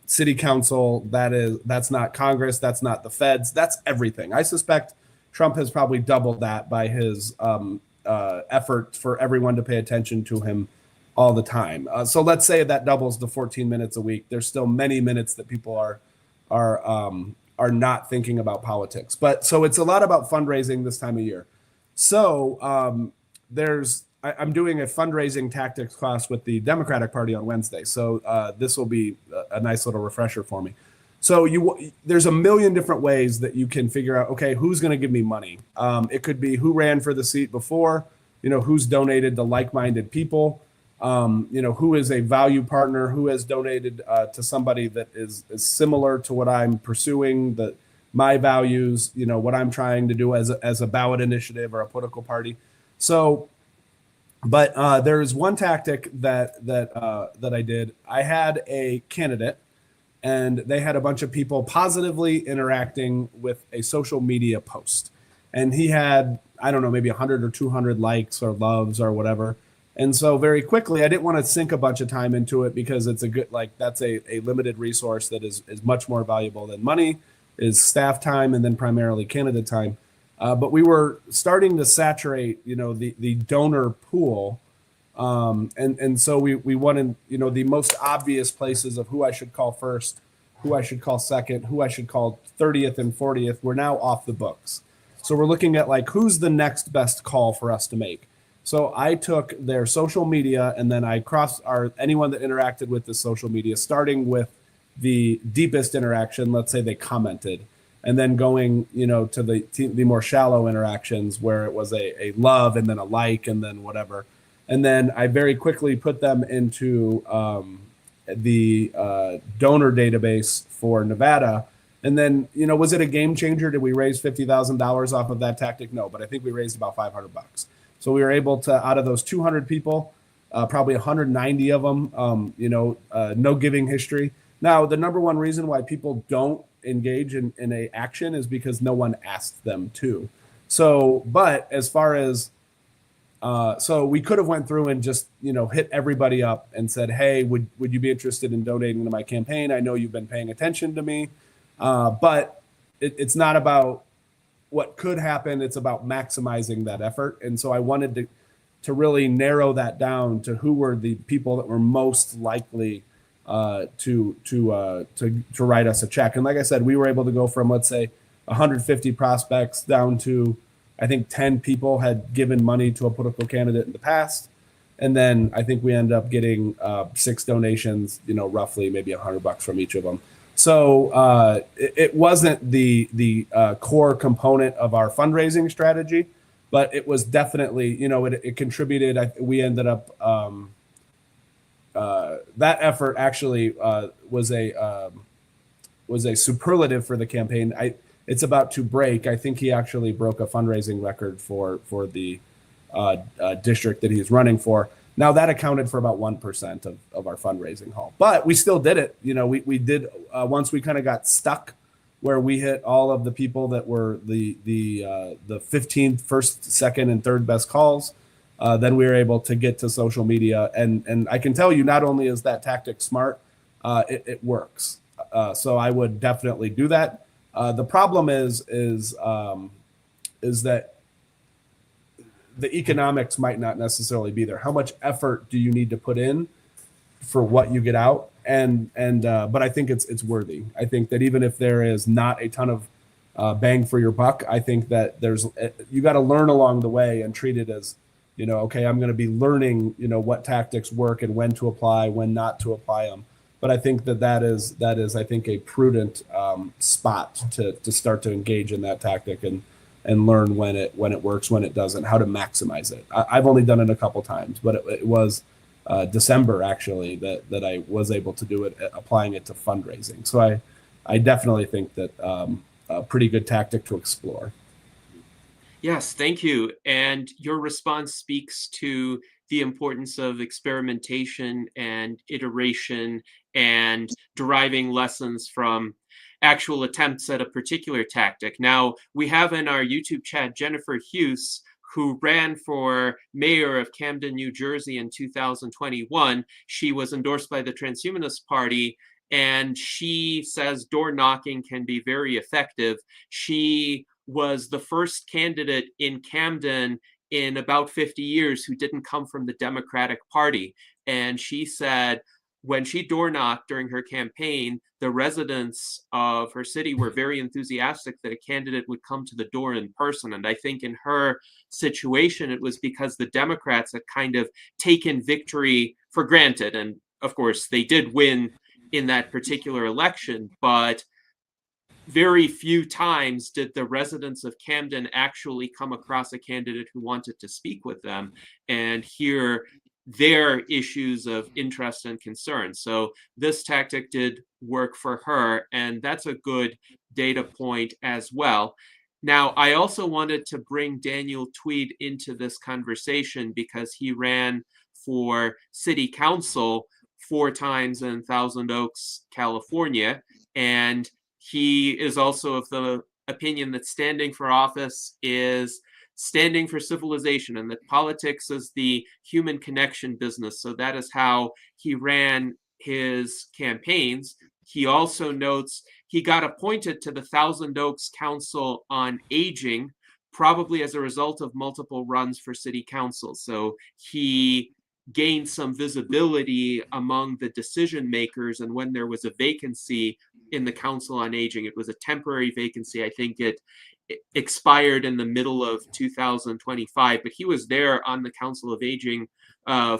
city council, that's not Congress, that's not the feds, that's everything. I suspect Trump has probably doubled that by his effort for everyone to pay attention to him all the time. So let's say that doubles to 14 minutes a week. There's still many minutes that people are not thinking about politics, but so it's a lot about fundraising this time of year. So I'm doing a fundraising tactics class with the Democratic Party on Wednesday. So this will be a nice little refresher for me. So there's a million different ways that you can figure out, okay, who's going to give me money? It could be who ran for the seat before, who's donated to like-minded people, who is a value partner, who has donated to somebody that is similar to what I'm pursuing, my values, what I'm trying to do as a ballot initiative or a political party. So, but there's one tactic that I did. I had a candidate, and they had a bunch of people positively interacting with a social media post, and he had, I don't know, maybe 100 or 200 likes or loves or whatever. And so very quickly, I didn't want to sink a bunch of time into it because it's that's a limited resource that is much more valuable than money, is staff time, and then primarily candidate time. But we were starting to saturate, the donor pool. And so we wanted, the most obvious places of who I should call first, who I should call second, who I should call 30th and 40th. We're now off the books. So we're looking at who's the next best call for us to make. So I took their social media, and then I crossed anyone that interacted with the social media, starting with the deepest interaction. Let's say they commented, and then going, to the more shallow interactions where it was a love and then a like and then whatever. And then I very quickly put them into the donor database for Nevada. And then, was it a game changer? Did we raise $50,000 off of that tactic? No, but I think we raised about $500. So we were able to, out of those 200 people, probably 190 of them, no giving history. Now, the number one reason why people don't engage in a action is because no one asked them to. So, but as far as, so we could have went through and just, hit everybody up and said, hey, would you be interested in donating to my campaign? I know you've been paying attention to me, but it's not about what could happen. It's about maximizing that effort. And so I wanted to really narrow that down to who were the people that were most likely to write us a check. And like I said, we were able to go from, let's say, 150 prospects down to, I think 10 people had given money to a political candidate in the past. And then I think we ended up getting 6 donations, roughly maybe $100 from each of them. So it wasn't the core component of our fundraising strategy, but it was definitely, it contributed. We ended up that effort actually was a superlative for the campaign. It's about to break. I think he actually broke a fundraising record for the district that he's running for. Now that accounted for about 1% of our fundraising haul, but we still did it. We did once we kind of got stuck where we hit all of the people that were the 15th, first, second, and third best calls. Then we were able to get to social media, and I can tell you, not only is that tactic smart, it works. So I would definitely do that. The problem is that the economics might not necessarily be there. How much effort do you need to put in for what you get out? But I think it's worthy. I think that even if there is not a ton of bang for your buck, I think that you got to learn along the way and treat it as, okay, I'm going to be learning, what tactics work and when to apply, when not to apply them. But I think that is I think a prudent spot to start to engage in that tactic and learn when it works, when it doesn't, how to maximize it. I've only done it a couple times, but it was December actually that I was able to do it, applying it to fundraising. So I definitely think that a pretty good tactic to explore. Yes, thank you. And your response speaks to the importance of experimentation and iteration and deriving lessons from actual attempts at a particular tactic. Now, we have in our YouTube chat Jennifer Hughes, who ran for mayor of Camden, New Jersey in 2021. She was endorsed by the Transhumanist Party, and she says door knocking can be very effective. She was the first candidate in Camden in about 50 years who didn't come from the Democratic Party. And she said when she door knocked during her campaign, the residents of her city were very enthusiastic that a candidate would come to the door in person. And I think in her situation, it was because the Democrats had kind of taken victory for granted. And of course, they did win in that particular election, but very few times did the residents of Camden actually come across a candidate who wanted to speak with them and hear their issues of interest and concern. So this tactic did work for her, and that's a good data point as well. Now, I also wanted to bring Daniel Tweed into this conversation because he ran for city council 4 times in Thousand Oaks, California, and he is also of the opinion that standing for office is standing for civilization and that politics is the human connection business. So that is how he ran his campaigns. He also notes he got appointed to the Thousand Oaks Council on Aging, probably as a result of multiple runs for city council. So he gained some visibility among the decision makers, and when there was a vacancy in the Council on Aging, it was a temporary vacancy. I think it expired in the middle of 2025, but he was there on the Council of Aging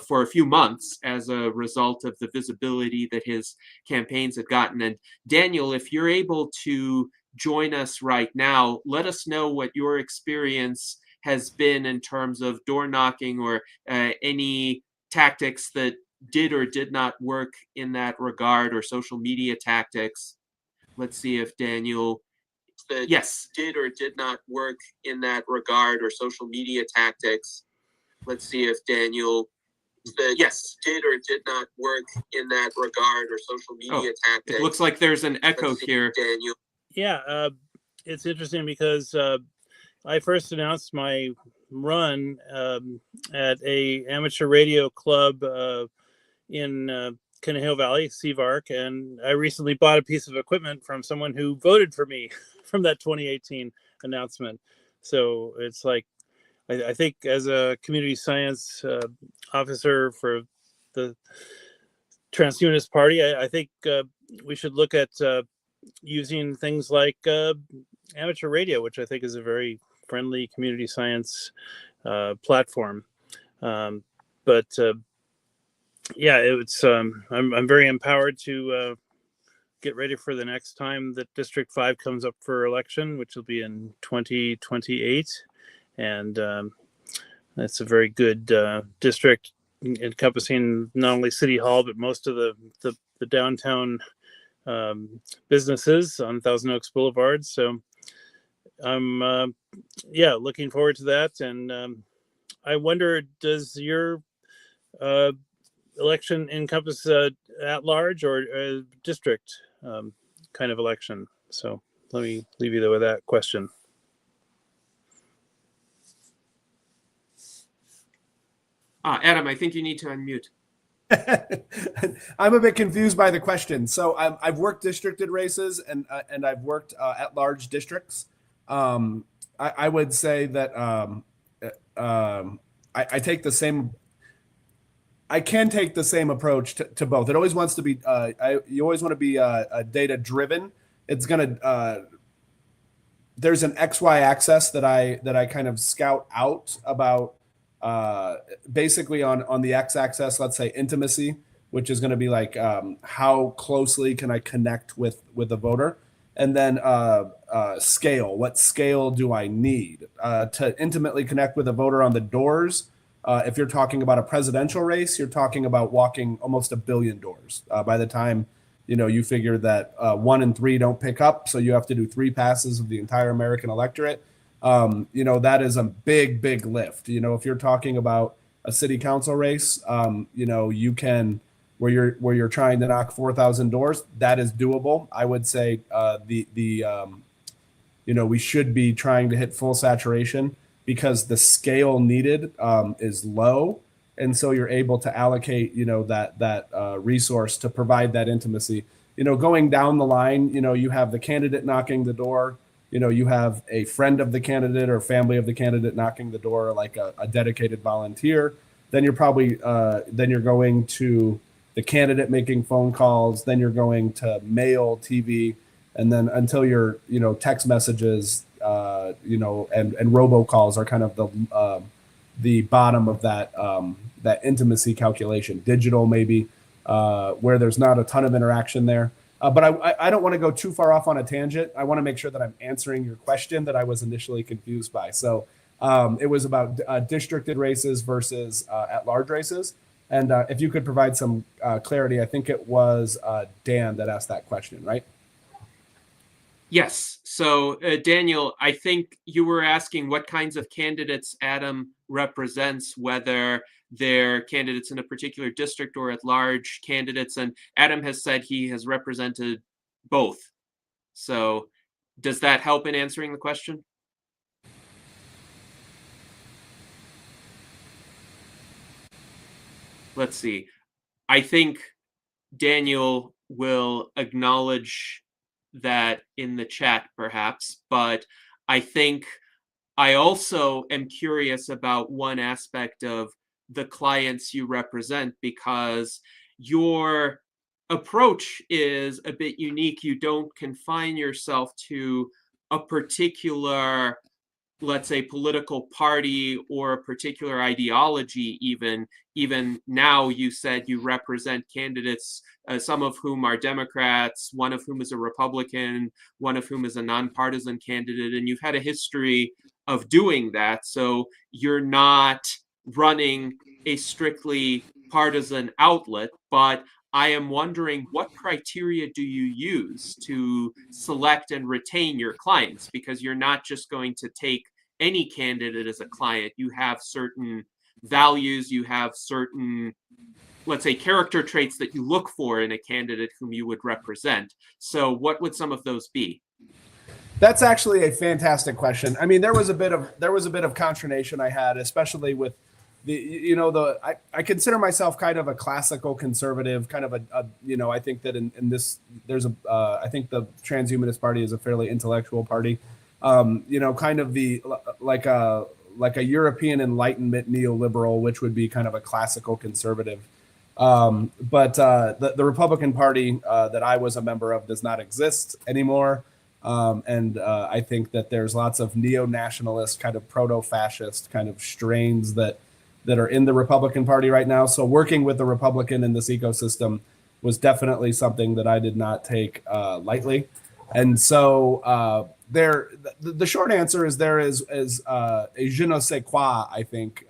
for a few months as a result of the visibility that his campaigns had gotten. And Daniel, if you're able to join us right now, let us know what your experience has been in terms of door knocking or any tactics that did or did not work in that regard, or social media tactics. Let's see if Daniel yes did or did not work in that regard, or social media tactics. Let's see if Daniel yes did or did not work in that regard, or social media tactics. It looks like there's an echo here, Daniel. Yeah, it's interesting because I first announced my run at a amateur radio club in Conejo Valley, CVARC, and I recently bought a piece of equipment from someone who voted for me from that 2018 announcement. So it's like, I think as a community science officer for the Transhumanist Party, I think we should look at using things like amateur radio, which I think is a very friendly community science platform. But yeah, it's I'm very empowered to get ready for the next time that District 5 comes up for election, which will be in 2028. And that's a very good district encompassing not only City Hall, but most of the downtown businesses on Thousand Oaks Boulevard. So I'm looking forward to that. And I wonder, does your election encompass at large or a district kind of election? So let me leave you there with that question. Adam, I think you need to unmute. I'm a bit confused by the question. So I've worked districted races and I've worked at large districts. I would say that I take the same. I can take the same approach to both. It always wants to be. You always want to be data driven. It's gonna. There's an XY axis that I kind of scout out about. Basically on the x-axis, let's say intimacy, which is going to be like how closely can I connect with a voter, and then scale. What scale do I need to intimately connect with a voter on the doors? If you're talking about a presidential race, you're talking about walking almost 1 billion doors. By the time you figure that 1 in 3 don't pick up, so you have to do 3 passes of the entire American electorate. That is a big lift. If you're talking about a city council race, you can where you're trying to knock 4,000 doors, that is doable. I would say we should be trying to hit full saturation because the scale needed is low, and so you're able to allocate that resource to provide that intimacy. Going down the line, you have the candidate knocking the door. You have a friend of the candidate or family of the candidate knocking the door, like a dedicated volunteer. Then you're probably going to the candidate making phone calls. Then you're going to mail, TV, and then until your text messages, and robocalls are kind of the bottom of that intimacy calculation. Digital maybe where there's not a ton of interaction there. But I don't want to go too far off on a tangent. I want to make sure that I'm answering your question that I was initially confused by. So it was about districted races versus at-large races. And if you could provide some clarity, I think it was Dan that asked that question, right? Yes. So Daniel, I think you were asking what kinds of candidates Adam represents, whether they're candidates in a particular district or at large candidates. And Adam has said he has represented both. So does that help in answering the question? Let's see. I think Daniel will acknowledge that in the chat perhaps, but I think I also am curious about one aspect of the clients you represent, because your approach is a bit unique. You don't confine yourself to a particular, let's say, political party or a particular ideology. Even now, you said you represent candidates, some of whom are Democrats, one of whom is a Republican, one of whom is a nonpartisan candidate, and you've had a history of doing that. So you're not running a strictly partisan outlet, but I am wondering, what criteria do you use to select and retain your clients? Because you're not just going to take any candidate as a client. You have certain values, you have certain, let's say, character traits that you look for in a candidate whom you would represent. So what would some of those be? That's actually a fantastic question. I mean, there was a bit of consternation I had, especially with I consider myself kind of a classical conservative, kind of I think that in this, there's I think the Transhumanist Party is a fairly intellectual party, kind of like a European Enlightenment neoliberal, which would be kind of a classical conservative. But the Republican Party that I was a member of does not exist anymore. And I think that there's lots of neo-nationalist, kind of proto-fascist kind of strains that are in the Republican Party right now. So working with the Republican in this ecosystem was definitely something that I did not take lightly. And so the short answer is there is a je ne sais quoi, I think,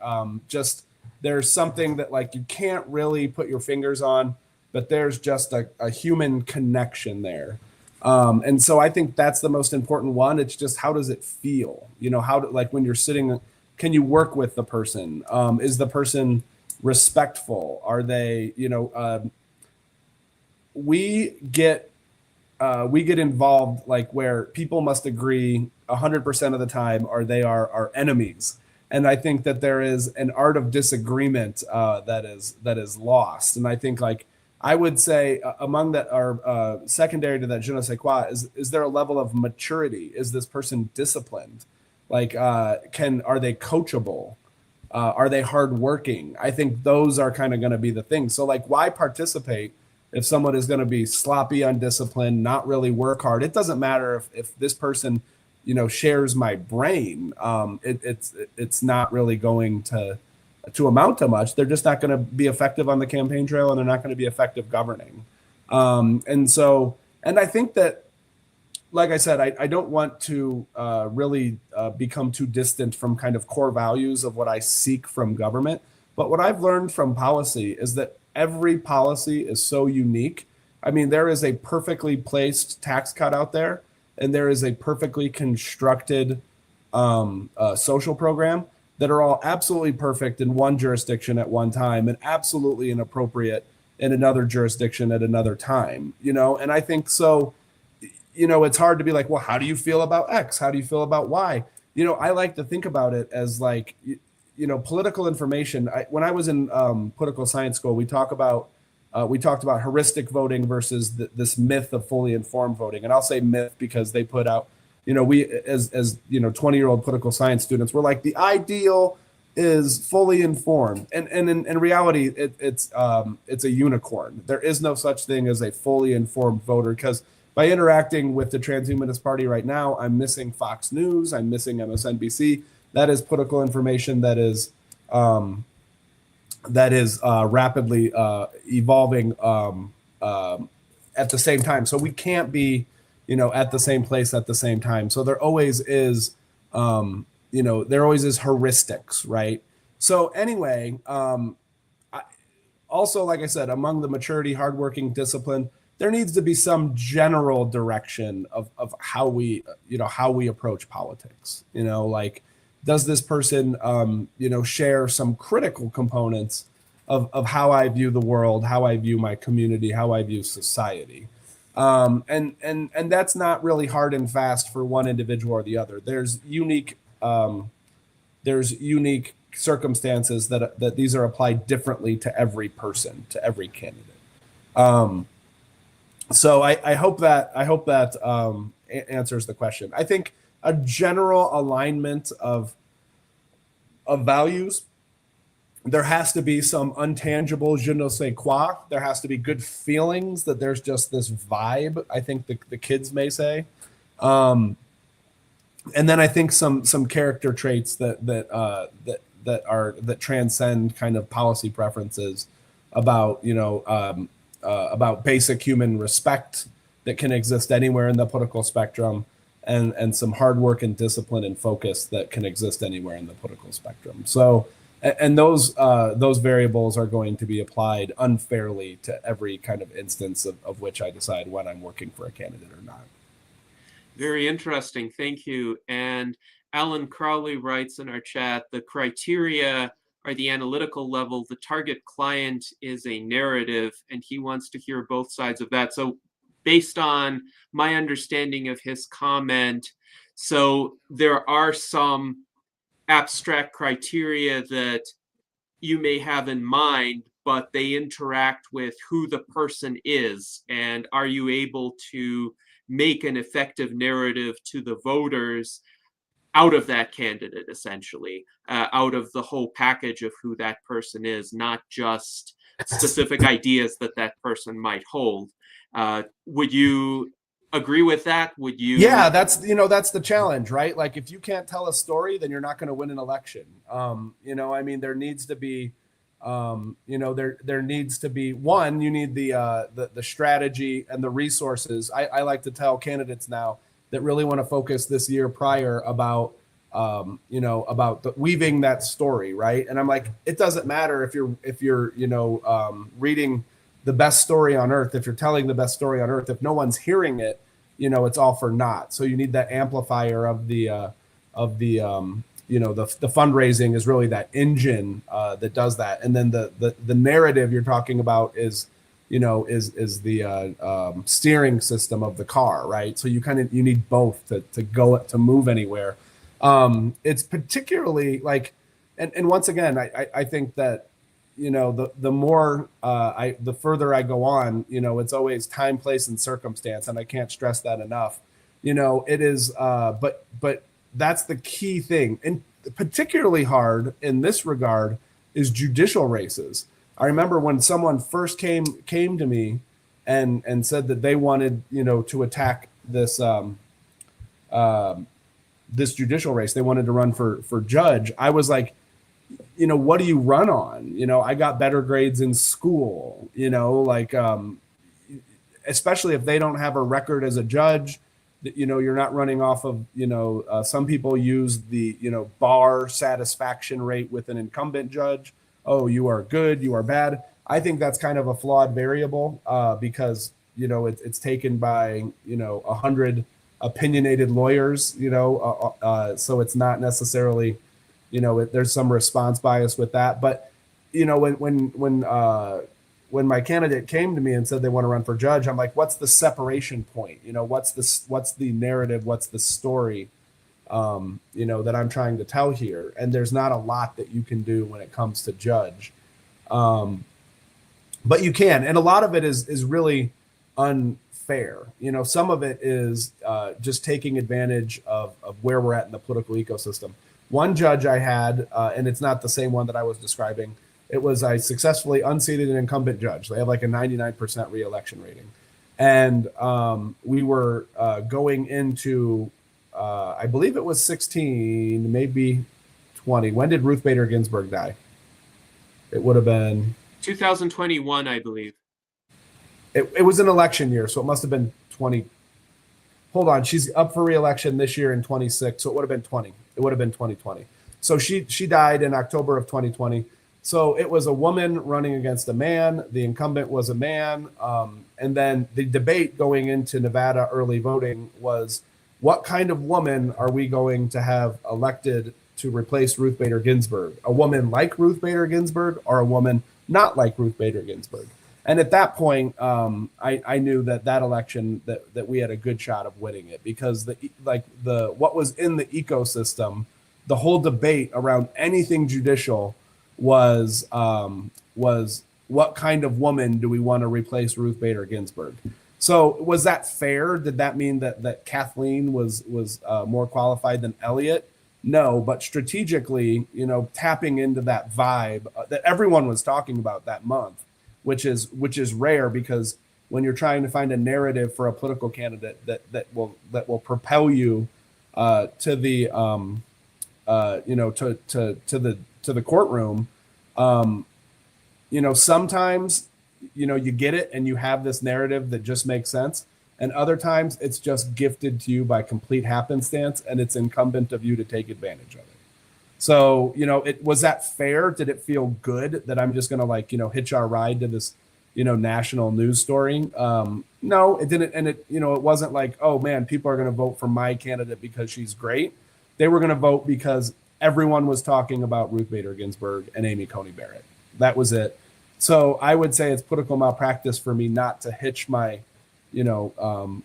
just there's something that like you can't really put your fingers on, but there's just a human connection there. And so I think that's the most important one. It's just, how does it feel? You know, like when you're sitting, can you work with the person? Is the person respectful? Are they, you know, we get involved like where people must agree 100% of the time, or they are our enemies. And I think that there is an art of disagreement that is lost. And I think, like, I would say among that are secondary to that je ne sais quoi is there a level of maturity? Is this person disciplined? Like, are they coachable? Are they hardworking? I think those are kind of going to be the things. So, like, why participate if someone is going to be sloppy, undisciplined, not really work hard? It doesn't matter if this person, you know, shares my brain. It's not really going to amount to much. They're just not going to be effective on the campaign trail, and they're not going to be effective governing. And I think that, like I said, I don't want to really become too distant from kind of core values of what I seek from government. But what I've learned from policy is that every policy is so unique. I mean, there is a perfectly placed tax cut out there, and there is a perfectly constructed social program that are all absolutely perfect in one jurisdiction at one time and absolutely inappropriate in another jurisdiction at another time, you know? And I think so, you know, it's hard to be like, well, how do you feel about X? How do you feel about Y? You know, I like to think about it as like, you know, political information. When I was in political science school, we talked about heuristic voting versus this myth of fully informed voting. And I'll say myth because they put out, you know, we as you know, 20-year-old political science students, we're like, the ideal is fully informed, and in reality, it's a unicorn. There is no such thing as a fully informed voter, because by interacting with the Transhumanist Party right now, I'm missing Fox News, I'm missing MSNBC. That is political information that is rapidly evolving at the same time. So we can't be, you know, at the same place at the same time. So there always is, you know, there always is heuristics, right? So anyway, also, like I said, among the maturity, hardworking, discipline, there needs to be some general direction of how we, you know, how we approach politics. You know, like, does this person, you know, share some critical components of how I view the world, how I view my community, how I view society? And that's not really hard and fast for one individual or the other. There's unique circumstances that these are applied differently to every person, to every candidate. So I hope that answers the question. I think a general alignment of values. There has to be some untangible je ne sais quoi. There has to be good feelings, that there's just this vibe, I think the kids may say. And then I think some character traits that transcend kind of policy preferences about, you know, about basic human respect that can exist anywhere in the political spectrum, and some hard work and discipline and focus that can exist anywhere in the political spectrum. So, and those variables are going to be applied unfairly to every kind of instance of which I decide when I'm working for a candidate or not. Very interesting. Thank you. And Alan Crowley writes in our chat, the criteria are the analytical level. The target client is a narrative, and he wants to hear both sides of that. So based on my understanding of his comment, so there are some abstract criteria that you may have in mind, but they interact with who the person is. And are you able to make an effective narrative to the voters out of that candidate, essentially, out of the whole package of who that person is, not just specific ideas that person might hold. Would you agree with that? Would you? Yeah, that's the challenge, right? Like, if you can't tell a story, then you're not going to win an election. You know, I mean, there needs to be, there needs to be one. You need the strategy and the resources. I like to tell candidates now that really want to focus this year prior about about weaving that story, right? And I'm like, it doesn't matter if you're reading the best story on earth, if you're telling the best story on earth, if no one's hearing it, it's all for naught. So you need that amplifier of the fundraising is really that engine that does that. And then the narrative you're talking about is the steering system of the car, right? So you need both to move anywhere. It's particularly like, and once again, I think that the more the further I go on, it's always time, place, and circumstance, and I can't stress that enough. It is, but that's the key thing, and particularly hard in this regard is judicial races. I remember when someone first came to me and said that they wanted to attack this this judicial race. They wanted to run for judge. I was like, what do you run on? I got better grades in school, especially if they don't have a record as a judge, you're not running off of, some people use the, bar satisfaction rate with an incumbent judge. Oh, you are good, you are bad. I think that's kind of a flawed variable because, it's taken by, 100 opinionated lawyers, so it's not necessarily, there's some response bias with that. But, when my candidate came to me and said they want to run for judge, I'm like, what's the separation point? What's the narrative? What's the story, that I'm trying to tell here? And there's not a lot that you can do when it comes to judge. But you can, and a lot of it is really unfair. Some of it is just taking advantage of where we're at in the political ecosystem. One judge I had, and it's not the same one that I was describing, it was I successfully unseated an incumbent judge. They have like a 99% reelection rating. And we were going into, I believe it was 16, maybe 20. When did Ruth Bader Ginsburg die? It would have been 2021, I believe. It was an election year, so it must have been 20. Hold on, she's up for reelection this year in 26, so it would have been 20. It would have been 2020. So she died in October of 2020. So it was a woman running against a man. The incumbent was a man. And then the debate going into Nevada early voting was, what kind of woman are we going to have elected to replace Ruth Bader Ginsburg? A woman like Ruth Bader Ginsburg or a woman not like Ruth Bader Ginsburg? And at that point, I knew that election that we had a good shot of winning it, because what was in the ecosystem, the whole debate around anything judicial was what kind of woman do we want to replace Ruth Bader Ginsburg? So was that fair? Did that mean that Kathleen was more qualified than Elliot? No, but strategically, tapping into that vibe that everyone was talking about that month, which is rare, because when you're trying to find a narrative for a political candidate that will propel you to the to the courtroom, sometimes you get it and you have this narrative that just makes sense, and other times it's just gifted to you by complete happenstance, and it's incumbent of you to take advantage of it. So, was that fair? Did it feel good that I'm just going to hitch our ride to this, national news story? No, it didn't. And it wasn't like, oh man, people are going to vote for my candidate because she's great. They were going to vote because everyone was talking about Ruth Bader Ginsburg and Amy Coney Barrett. That was it. So I would say it's political malpractice for me not to hitch my, to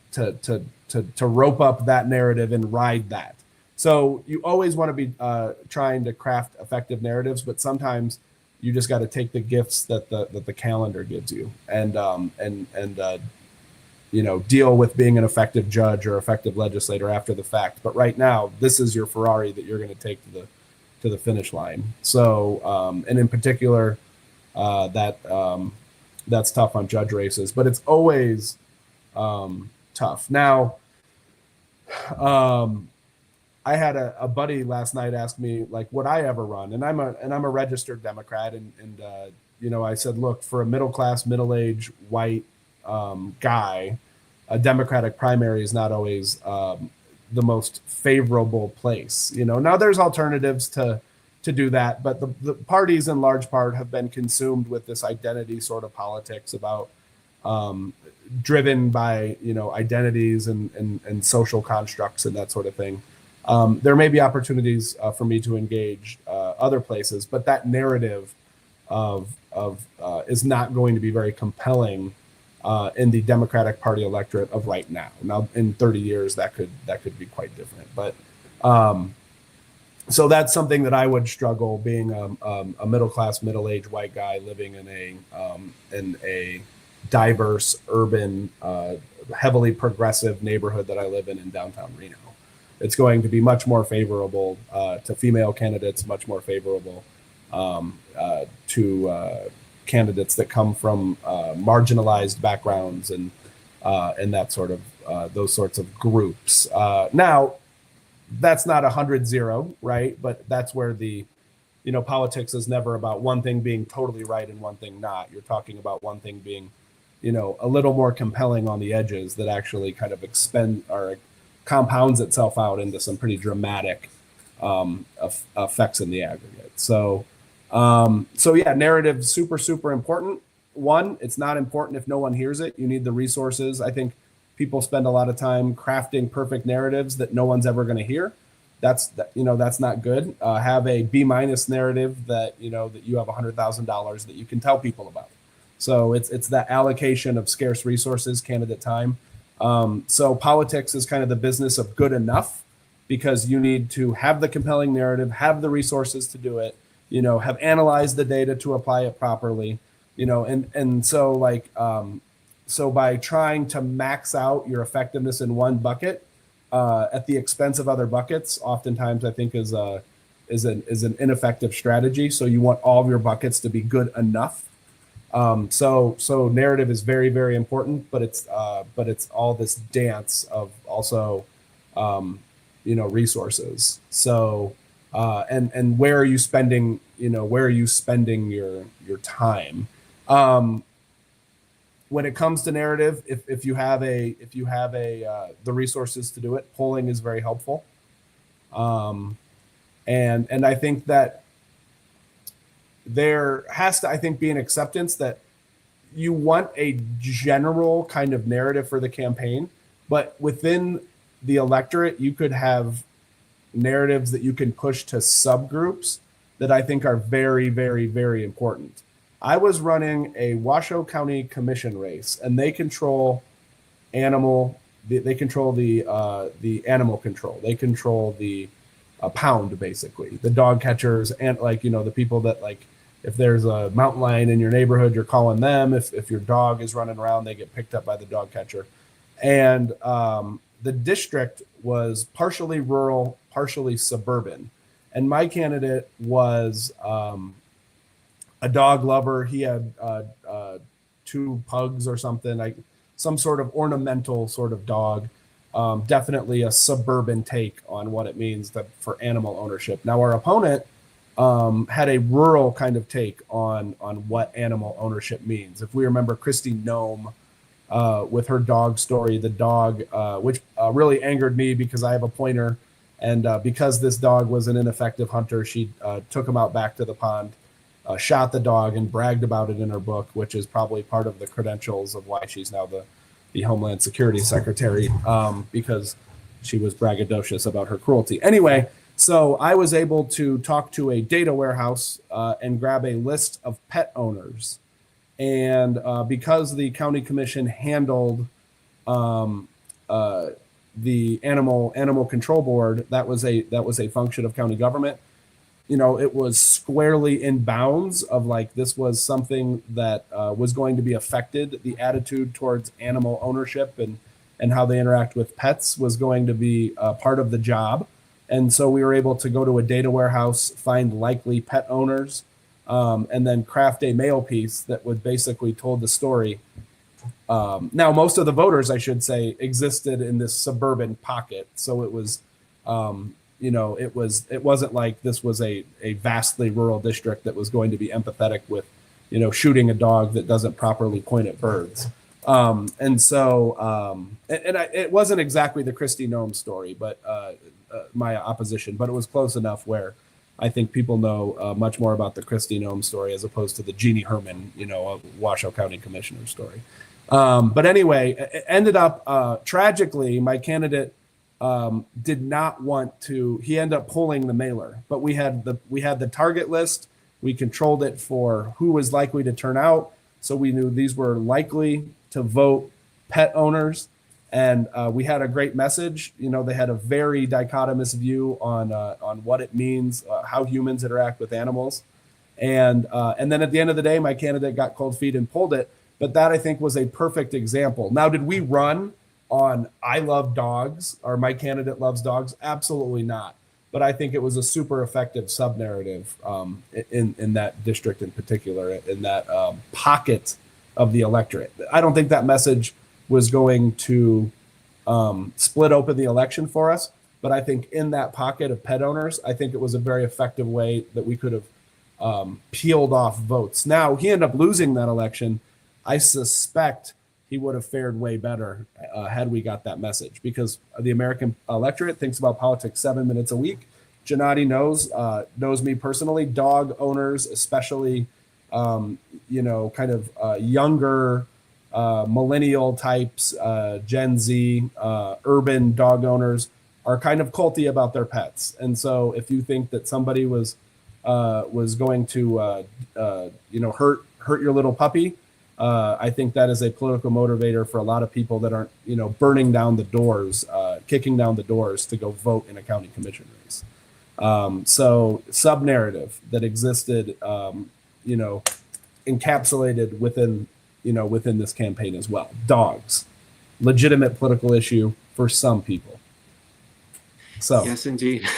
rope up that narrative and ride that. So you always want to be trying to craft effective narratives, but sometimes you just got to take the gifts that the calendar gives you and deal with being an effective judge or effective legislator after the fact. But right now, this is your Ferrari that you're going to take to the finish line. So and in particular, that's tough on judge races, but it's always tough. Now, I had a buddy last night ask me, would I ever run? And I'm a registered Democrat, and I said, look, for a middle-class, middle-aged white guy, a Democratic primary is not always the most favorable place. Now there's alternatives to do that, but the parties in large part have been consumed with this identity sort of politics about driven by identities and social constructs and that sort of thing. There may be opportunities for me to engage other places, but that narrative of is not going to be very compelling in the Democratic Party electorate of right now. Now, in 30 years, that could be quite different. But so that's something that I would struggle, being a middle-class, middle-aged white guy living in a diverse, urban, heavily progressive neighborhood that I live in downtown Reno. It's going to be much more favorable to female candidates, much more favorable to candidates that come from marginalized backgrounds and that sort of those sorts of groups. Now, that's not 100-0, right? But that's where politics is never about one thing being totally right and one thing not. You're talking about one thing being, a little more compelling on the edges that actually kind of compounds itself out into some pretty dramatic effects in the aggregate. So yeah, narrative, super, super important. One, it's not important if no one hears it. You need the resources. I think people spend a lot of time crafting perfect narratives that no one's ever going to hear. That's not good. Have a B- narrative that that you have $100,000 that you can tell people about. So it's that allocation of scarce resources, candidate time. So politics is kind of the business of good enough, because you need to have the compelling narrative, have the resources to do it, have analyzed the data to apply it properly, and so so by trying to max out your effectiveness in one bucket at the expense of other buckets, oftentimes I think is an ineffective strategy. So you want all of your buckets to be good enough. So narrative is very, very important, but it's all this dance of also resources. So and where are you spending your time? When it comes to narrative, if you have the resources to do it, polling is very helpful. And I think that there has to, be an acceptance that you want a general kind of narrative for the campaign, but within the electorate, you could have narratives that you can push to subgroups that I think are very, very, very important. I was running a Washoe County Commission race, and they control animal. They control the animal control. They control the pound, basically, the dog catchers, and the people that if there's a mountain lion in your neighborhood, you're calling them. If your dog is running around, they get picked up by the dog catcher. And the district was partially rural, partially suburban, and my candidate was a dog lover. He had 2 pugs or something, some sort of ornamental sort of dog. Definitely a suburban take on what it means for animal ownership. Now, our opponent had a rural kind of take on what animal ownership means. If we remember Christy Nome with her dog story, the dog, which really angered me because I have a pointer, and because this dog was an ineffective hunter, she took him out back to the pond, shot the dog, and bragged about it in her book, which is probably part of the credentials of why she's now the Homeland Security Secretary, because she was braggadocious about her cruelty. Anyway, so I was able to talk to a data warehouse and grab a list of pet owners. And because the county commission handled the animal control board, that was a function of county government. It was squarely in bounds of this was something that was going to be affected. The attitude towards animal ownership and how they interact with pets was going to be part of the job. And so we were able to go to a data warehouse, find likely pet owners, and then craft a mail piece that would basically told the story. Now, most of the voters, I should say, existed in this suburban pocket. So it was, it wasn't like this was a vastly rural district that was going to be empathetic with, shooting a dog that doesn't properly point at birds. It wasn't exactly the Kristi Noem story, but my opposition, but it was close enough where I think people know much more about the Kristi Noem story as opposed to the Jeannie Herman, Washoe County Commissioner story. But anyway, it ended up tragically, my candidate did not want to. He ended up pulling the mailer, but we had the target list. We controlled it for who was likely to turn out, so we knew these were likely to vote pet owners, and we had a great message. They had a very dichotomous view on what it means, how humans interact with animals, and then at the end of the day, my candidate got cold feet and pulled it. But that, I think, was a perfect example. Now, did we run on I love dogs or my candidate loves dogs? Absolutely not. But I think it was a super effective sub-narrative in that district in particular, in that pocket of the electorate. I don't think that message was going to split open the election for us, but I think in that pocket of pet owners, I think it was a very effective way that we could have peeled off votes. Now, he ended up losing that election. I suspect he would have fared way better had we got that message, because the American electorate thinks about politics 7 minutes a week. Gennady knows me personally. Dog owners, especially, kind of younger millennial types, Gen Z, urban dog owners are kind of culty about their pets. And so if you think that somebody was going to, hurt your little puppy, I think that is a political motivator for a lot of people that aren't, burning down the doors, kicking down the doors to go vote in a county commission race. So sub-narrative that existed, encapsulated within this campaign as well. Dogs, legitimate political issue for some people. So yes, indeed.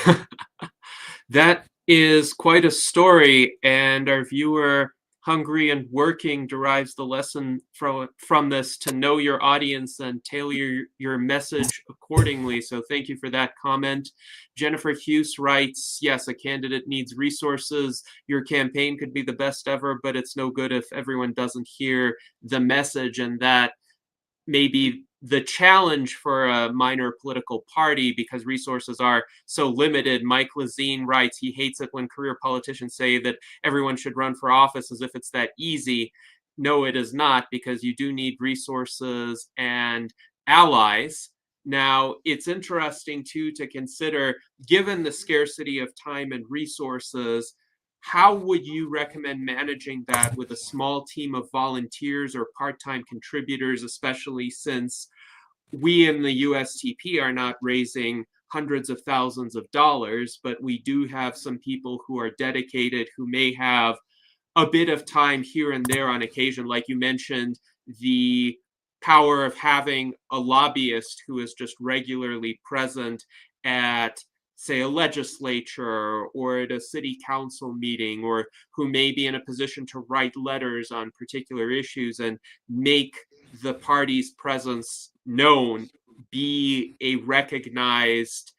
That is quite a story, and our viewer Hungry and Working derives the lesson from this to know your audience and tailor your message accordingly. So thank you for that comment. Jennifer Hughes writes, yes, a candidate needs resources. Your campaign could be the best ever, but it's no good if everyone doesn't hear the message, and that may be the challenge for a minor political party because resources are so limited. Mike Lazine writes he hates it when career politicians say that everyone should run for office as if it's that easy. No, it is not, because you do need resources and allies. Now, it's interesting, too, to consider, given the scarcity of time and resources, how would you recommend managing that with a small team of volunteers or part-time contributors, especially since we in the USTP are not raising hundreds of thousands of dollars, but we do have some people who are dedicated, who may have a bit of time here and there on occasion. Like you mentioned, the power of having a lobbyist who is just regularly present at, say, a legislature or at a city council meeting, or who may be in a position to write letters on particular issues and make the party's presence known, be a recognized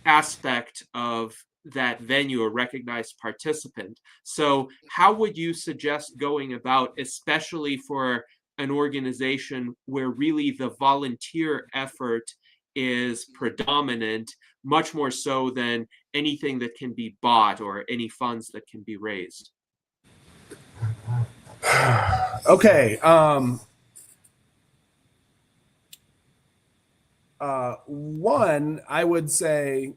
aspect of that venue, a recognized participant. So how would you suggest going about, especially for an organization where really the volunteer effort is predominant, much more so than anything that can be bought or any funds that can be raised? Okay. One, I would say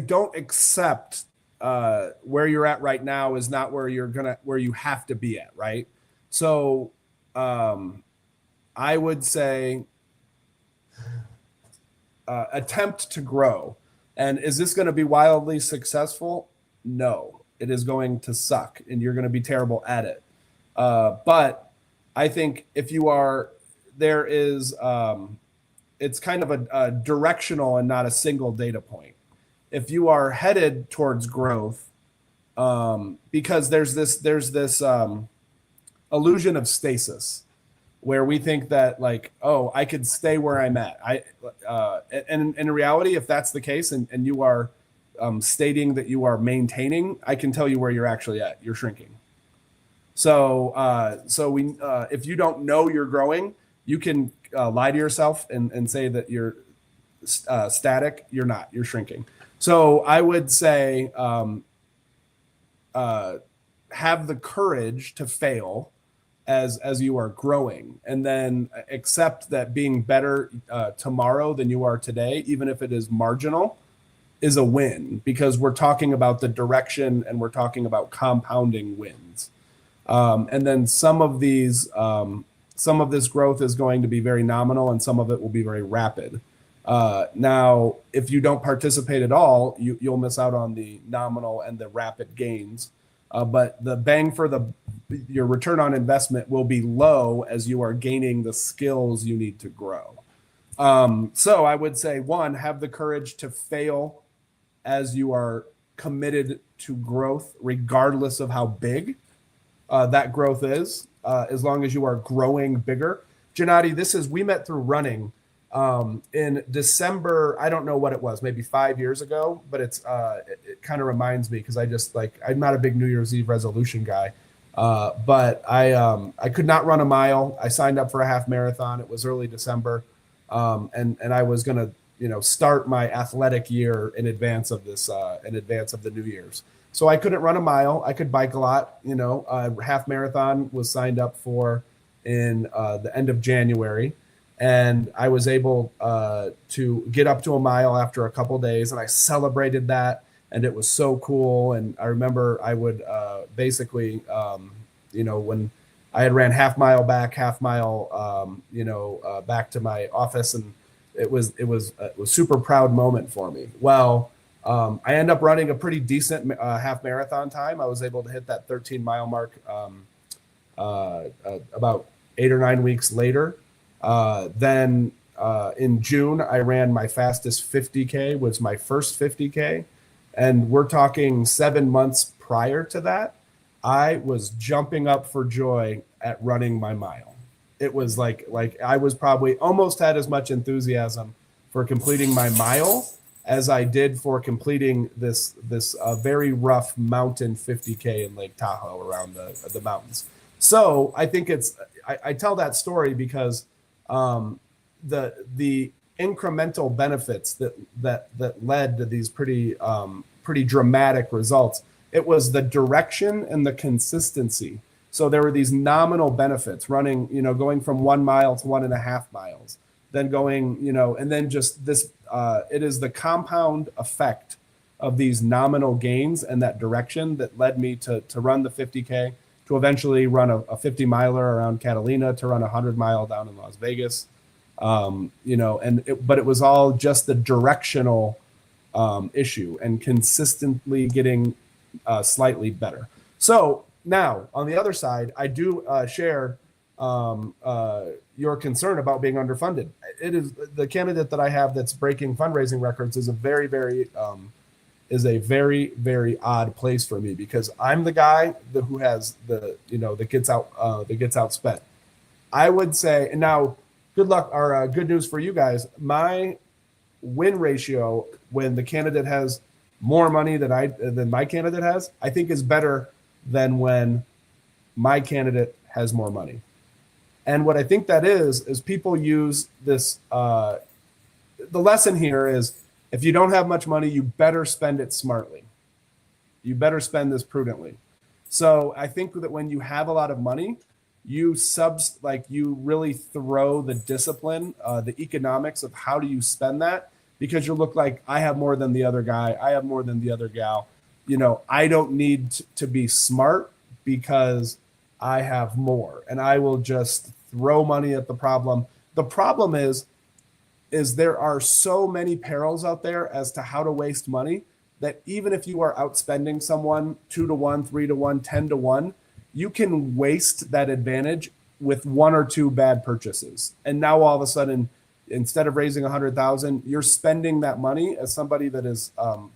don't accept where you're at right now is not where you have to be at, right? So I would say attempt to grow. And is this going to be wildly successful? No, it is going to suck and you're going to be terrible at it. But I think if you are, there is, it's kind of a directional and not a single data point. If you are headed towards growth, because there's this illusion of stasis, where we think that like, oh, I could stay where I'm at. And in reality, if that's the case, and you are stating that you are maintaining, I can tell you where you're actually at. You're shrinking. So if you don't know you're growing, you can lie to yourself and say that you're static. You're not. You're shrinking. So I would say have the courage to fail as you are growing, and then accept that being better tomorrow than you are today, even if it is marginal, is a win, because we're talking about the direction and we're talking about compounding wins. And then some of this growth is going to be very nominal, and some of it will be very rapid. Now, if you don't participate at all, you'll miss out on the nominal and the rapid gains. But the bang for your return on investment will be low as you are gaining the skills you need to grow. So I would say, one, have the courage to fail as you are committed to growth, regardless of how big that growth is, as long as you are growing bigger. Gennady, we met through running in December. I don't know what it was, maybe 5 years ago, but it kind of reminds me, because I'm not a big New Year's Eve resolution guy, but I could not run a mile. I signed up for a half marathon. It was early December, and I was going to start my athletic year in advance of the New Year's. So I couldn't run a mile. I could bike a lot. Half marathon was signed up for in the end of January, and I was able to get up to a mile after a couple days, and I celebrated that, and it was so cool. And I remember I would basically, when I had ran half mile back to my office, and it was a super proud moment for me. Well, I ended up running a pretty decent half marathon time. I was able to hit that 13-mile mark about 8 or 9 weeks later. Then in June, I ran my fastest 50K, was my first 50K. And we're talking 7 months prior to that, I was jumping up for joy at running my mile. It was like I was probably almost had as much enthusiasm for completing my mile as I did for completing this very rough mountain 50K in Lake Tahoe around the mountains. So I think I tell that story because the incremental benefits that led to these pretty dramatic results, it was the direction and the consistency. So there were these nominal benefits running, going from 1 mile to 1.5 miles, then going, and then just this, it is the compound effect of these nominal gains and that direction that led me to run the 50K, to eventually run a 50 miler around Catalina, to run a 100-mile down in Las Vegas, but it was all just the directional issue and consistently getting slightly better. So now, on the other side, I do share your concern about being underfunded. It is the candidate that I have that's breaking fundraising records is a very, very very odd place for me, because I'm the guy who has that gets outspent. I would say, and now good luck or good news for you guys. My win ratio when the candidate has more money than my candidate has, I think is better than when my candidate has more money. And what I think that is people use this. The lesson here is, if you don't have much money, you better spend it smartly. You better spend this prudently. So I think that when you have a lot of money, you really throw the discipline, the economics of how do you spend that, because you look like, I have more than the other guy. I have more than the other gal. I don't need to be smart because I have more, and I will just throw money at the problem. The problem is there are so many perils out there as to how to waste money, that even if you are outspending someone 2 to 1, 3 to 1, 10 to 1, you can waste that advantage with 1 or 2 bad purchases. And now all of a sudden, instead of raising 100,000, you're spending that money as somebody that is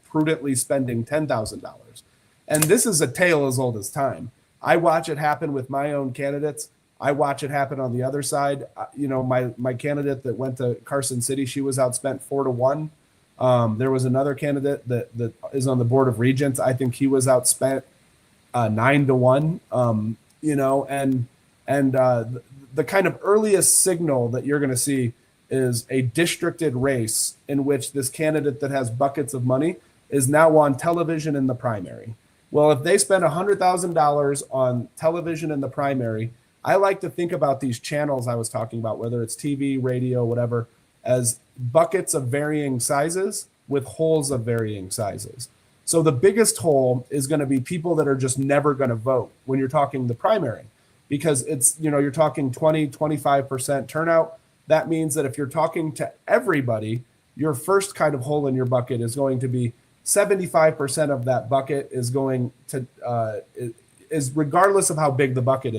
prudently spending $10,000. And this is a tale as old as time. I watch it happen with my own candidates. I watch it happen on the other side. My candidate that went to Carson City, she was outspent 4 to 1. There was another candidate that is on the Board of Regents. I think he was outspent 9 to 1. and the kind of earliest signal that you're going to see is a districted race in which this candidate that has buckets of money is now on television in the primary. Well, if they spend $100,000 on television in the primary, I like to think about these channels I was talking about, whether it's TV, radio, whatever, as buckets of varying sizes with holes of varying sizes. So the biggest hole is going to be people that are just never going to vote when you're talking the primary, because it's, you're talking 20, 25% turnout. That means that if you're talking to everybody, your first kind of hole in your bucket is going to be 75% of that bucket is going to, is regardless of how big the bucket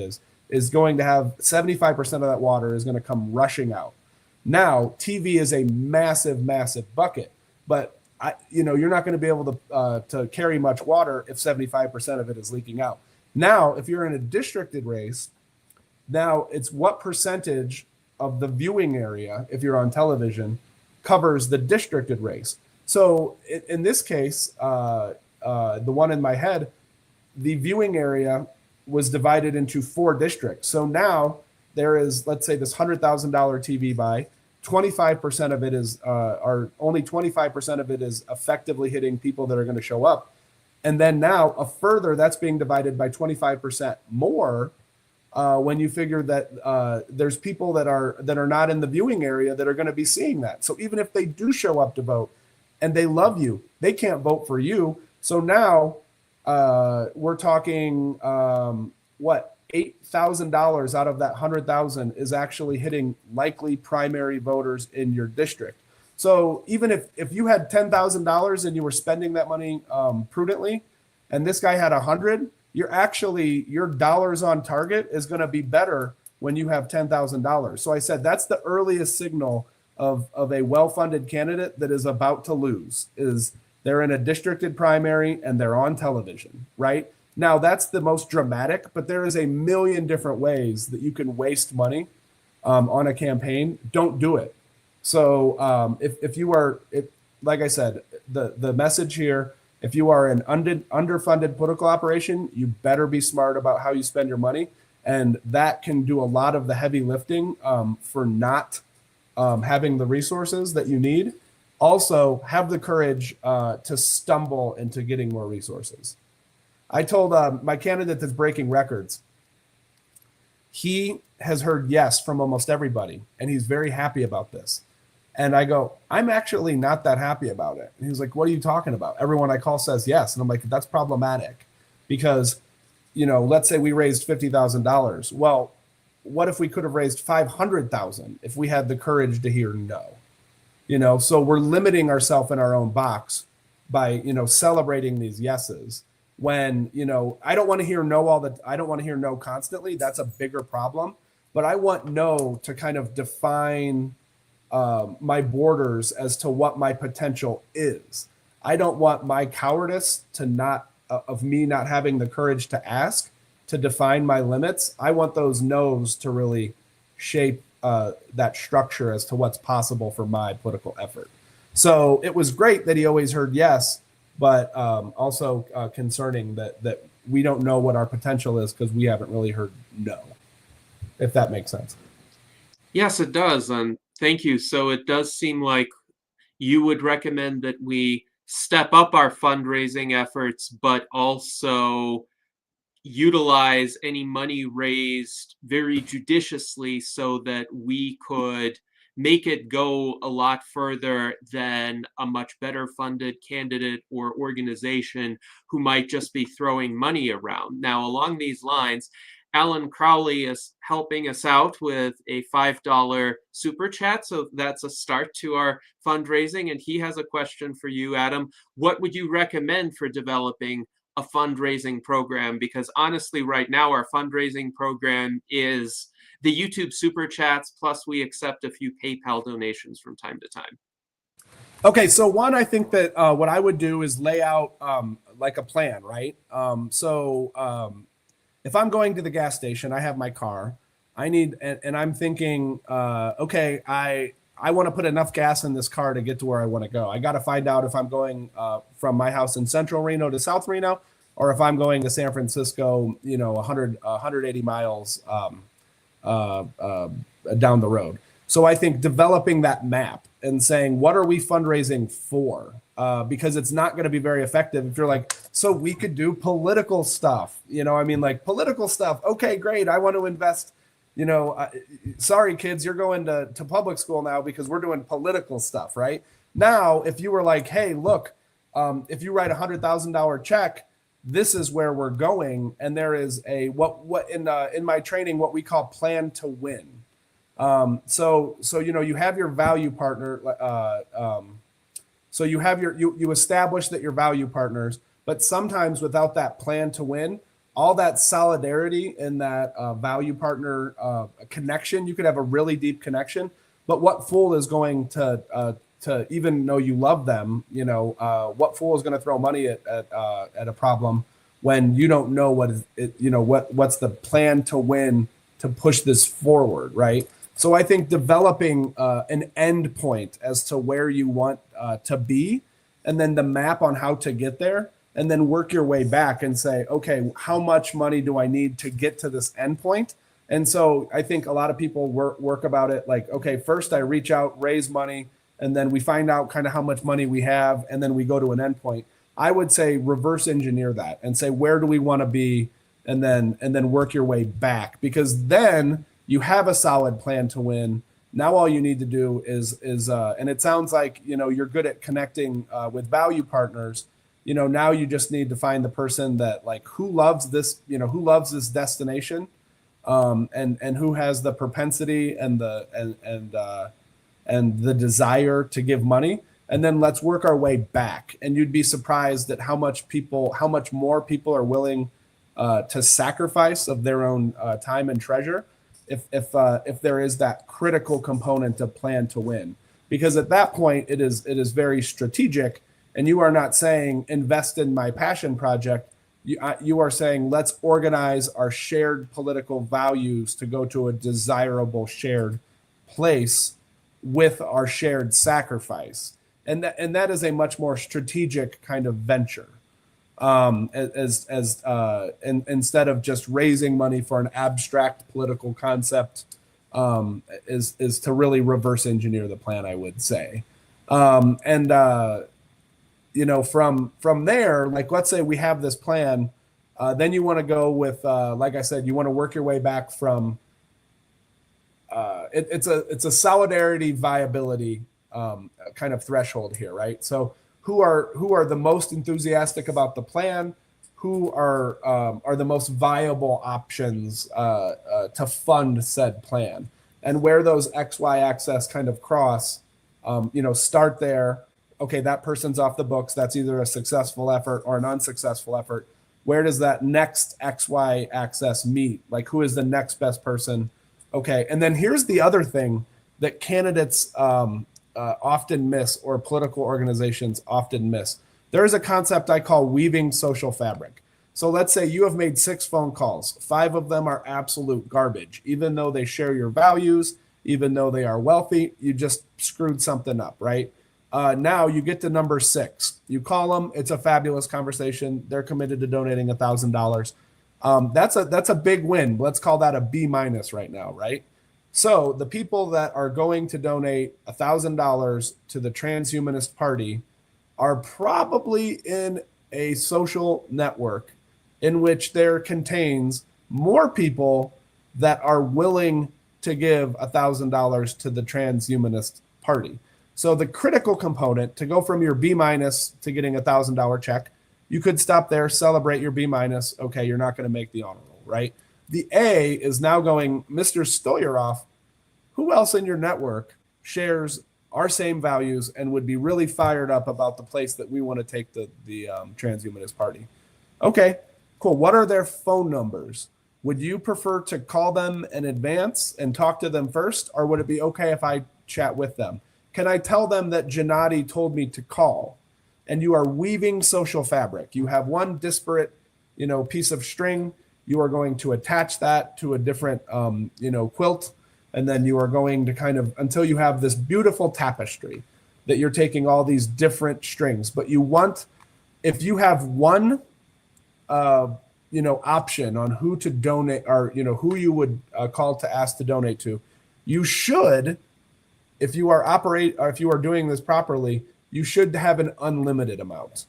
is going to have 75% of that water is going to come rushing out. Now, TV is a massive, massive bucket, but you're not going to be able to carry much water if 75% of it is leaking out. Now, if you're in a districted race, now it's what percentage of the viewing area, if you're on television, covers the districted race. So in this case, the one in my head, the viewing area was divided into 4 districts. So now there is, let's say, this $100,000 TV buy. 25% of it is, or only 25% of it is effectively hitting people that are going to show up. And then now a further, that's being divided by 25% more when you figure that there's people that are not in the viewing area that are going to be seeing that. So even if they do show up to vote and they love you, they can't vote for you. So now we're talking $8,000 out of that 100,000 is actually hitting likely primary voters in your district. So even if you had $10,000 and you were spending that money prudently, and this guy had 100, your dollars on target is going to be better when you have $10,000. So I said that's the earliest signal of a well-funded candidate that is about to lose, is they're in a districted primary and they're on television, right? Now, that's the most dramatic, but there is a million different ways that you can waste money on a campaign. Don't do it. So if you are, like I said, the message here, if you are an underfunded political operation, you better be smart about how you spend your money. And that can do a lot of the heavy lifting for not having the resources that you need. Also, have the courage to stumble into getting more resources. I told my candidate that's breaking records, he has heard yes from almost everybody, and he's very happy about this. And I go, I'm actually not that happy about it. And he's like, what are you talking about? Everyone I call says yes. And I'm like, that's problematic because, let's say we raised $50,000. Well, what if we could have raised 500,000 if we had the courage to hear no? So we're limiting ourselves in our own box by, celebrating these yeses. When, I don't want to hear no I don't want to hear no constantly. That's a bigger problem. But I want no to kind of define my borders as to what my potential is. I don't want my cowardice of me not having the courage to ask to define my limits. I want those no's to really shape that structure as to what's possible for my political effort. So it was great that he always heard yes, but also concerning that we don't know what our potential is because we haven't really heard no, if that makes sense. Yes, it does. And thank you. So it does seem like you would recommend that we step up our fundraising efforts, but also utilize any money raised very judiciously so that we could make it go a lot further than a much better funded candidate or organization who might just be throwing money around. Now, along these lines, Alan Crowley is helping us out with a $5 super chat. So that's a start to our fundraising. And he has a question for you, Adam. What would you recommend for developing a fundraising program? Because honestly, right now, our fundraising program is the YouTube super chats, plus we accept a few PayPal donations from time to time. Okay, so one, I think that what I would do is lay out like a plan, right? If I'm going to the gas station, I have my car. And I'm thinking, okay, I want to put enough gas in this car to get to where I want to go. I got to find out if I'm going from my house in Central Reno to South Reno, or if I'm going to San Francisco, 180 miles down the road. So I think developing that map and saying, what are we fundraising for? Because it's not going to be very effective if you're like, so we could do political stuff, like political stuff. Okay, great. I want to invest, sorry, kids, you're going to public school now because we're doing political stuff, right? Now, if you were like, hey, look, if you write $100,000 check, this is where we're going. And there is a, what in my training, what we call plan to win. So you have your value partner. So you have you establish that you're value partners, but sometimes without that plan to win, all that solidarity and that value partner connection, you could have a really deep connection. But what fool is going to even though you love them, what fool is going to throw money at a problem when you don't know what's the plan to win to push this forward, right? So I think developing an end point as to where you want to be, and then the map on how to get there, and then work your way back and say, okay, how much money do I need to get to this end point? And so I think a lot of people work about it like, okay, first I reach out, raise money, and then we find out kind of how much money we have, and then we go to an end point. I would say reverse engineer that and say, where do we want to be? And then work your way back, because then you have a solid plan to win. Now all you need to do is and it sounds like, you're good at connecting with value partners. Now you just need to find the person that who loves this, who loves this destination, and who has the propensity and the desire to give money. And then let's work our way back. And you'd be surprised at how much more people are willing to sacrifice of their own time and treasure if there is that critical component of plan to win. Because at that point, it is very strategic, and you are not saying invest in my passion project. You are saying let's organize our shared political values to go to a desirable shared place with our shared sacrifice, and that is a much more strategic kind of venture. Instead of just raising money for an abstract political concept, is to really reverse engineer the plan, I would say. From there, let's say we have this plan, then you want to go with, like I said, you want to work your way back from, it's a solidarity viability kind of threshold here, right? So who are the most enthusiastic about the plan? Who are the most viable options to fund said plan? And where those XY axes kind of cross, start there. Okay, that person's off the books. That's either a successful effort or an unsuccessful effort. Where does that next XY axis meet? Who is the next best person? Okay, and then here's the other thing that candidates often miss, or political organizations often miss. There is a concept I call weaving social fabric. So let's say you have made 6 phone calls. 5 of them are absolute garbage. Even though they share your values, even though they are wealthy, you just screwed something up, right? Now you get to number 6. You call them. It's a fabulous conversation. They're committed to donating $1,000. That's a big win. Let's call that a B- right now, right? So the people that are going to donate $1,000 to the Transhumanist Party are probably in a social network in which there contains more people that are willing to give $1,000 to the Transhumanist Party. So the critical component to go from your B- to getting $1,000 check, you could stop there, celebrate your B-. Okay, you're not going to make the honor roll, right? The A is now going, Mr. Stoyaroff, who else in your network shares our same values and would be really fired up about the place that we want to take the Transhumanist Party? Okay, cool. What are their phone numbers? Would you prefer to call them in advance and talk to them first, or would it be okay if I chat with them? Can I tell them that Gennady told me to call? And you are weaving social fabric. You have one disparate, piece of string. You are going to attach that to a different, quilt. And then you are going to kind of, until you have this beautiful tapestry that you're taking all these different strings. But you want, if you have one option on who to donate, or who you would call to ask to donate to, you should, if you are doing this properly, you should have an unlimited amount,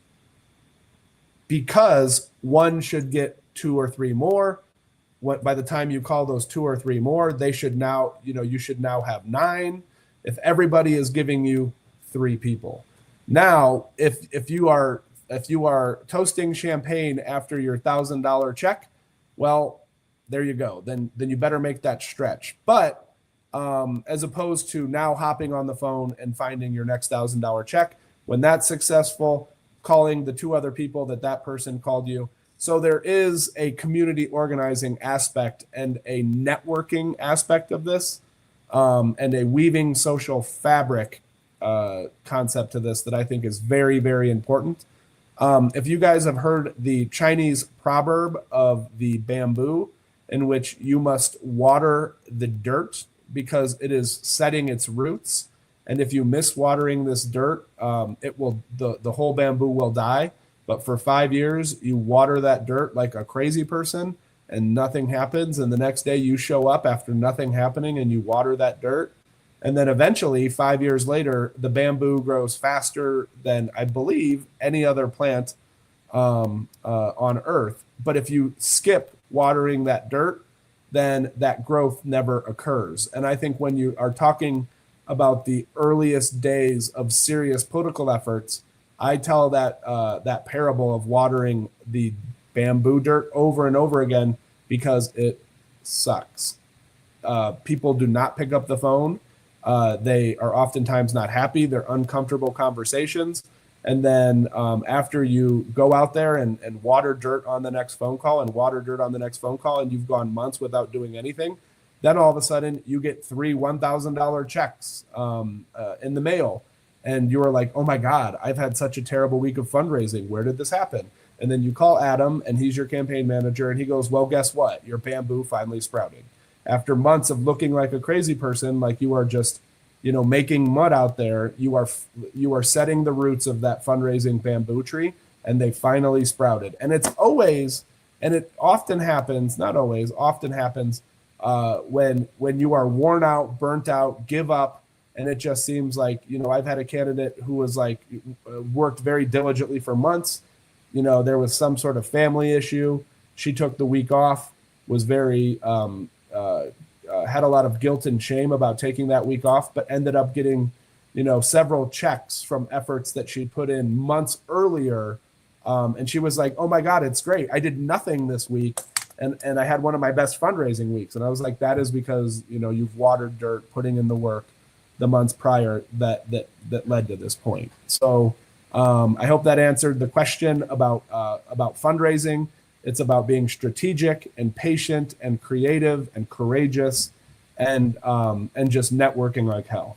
because one should get 2 or 3 more. By the time you call those 2 or 3 more, they should now, you should now have 9. If everybody is giving you 3 people. Now, if you are toasting champagne after your $1,000 check, well, there you go. Then you better make that stretch. But as opposed to now hopping on the phone and finding your next $1,000 check, when that's successful, calling the 2 other people that person called you. So there is a community organizing aspect and a networking aspect of this, and a weaving social fabric concept to this that I think is very, very important. If you guys have heard the Chinese proverb of the bamboo, in which you must water the dirt because it is setting its roots, and if you miss watering this dirt, the whole bamboo will die. But for 5 years, you water that dirt like a crazy person, and nothing happens. And the next day you show up after nothing happening and you water that dirt. And then eventually, 5 years later, the bamboo grows faster than, I believe, any other plant on Earth. But if you skip watering that dirt, then that growth never occurs. And I think when you are talking about the earliest days of serious political efforts, I tell that parable of watering the bamboo dirt over and over again because it sucks. People do not pick up the phone. They are oftentimes not happy. They're uncomfortable conversations. And then after you go out there and water dirt on the next phone call and water dirt on the next phone call, and you've gone months without doing anything, then all of a sudden you get 3 $1,000 checks in the mail. And you are like, oh my God, I've had such a terrible week of fundraising. Where did this happen? And then you call Adam, and he's your campaign manager, and he goes, well, guess what? Your bamboo finally sprouted. After months of looking like a crazy person, like you are just, making mud out there, you are setting the roots of that fundraising bamboo tree, and they finally sprouted. And it often happens, not always, often happens when you are worn out, burnt out, give up. And it just seems like, I've had a candidate who was like, worked very diligently for months. There was some sort of family issue. She took the week off, was very, had a lot of guilt and shame about taking that week off, but ended up getting, several checks from efforts that she put in months earlier. And she was like, oh my God, it's great. I did nothing this week. And I had one of my best fundraising weeks. And I was like, that is because, you've watered dirt, putting in the work the months prior that led to this point. So I hope that answered the question about fundraising. It's about being strategic and patient and creative and courageous and just networking like hell.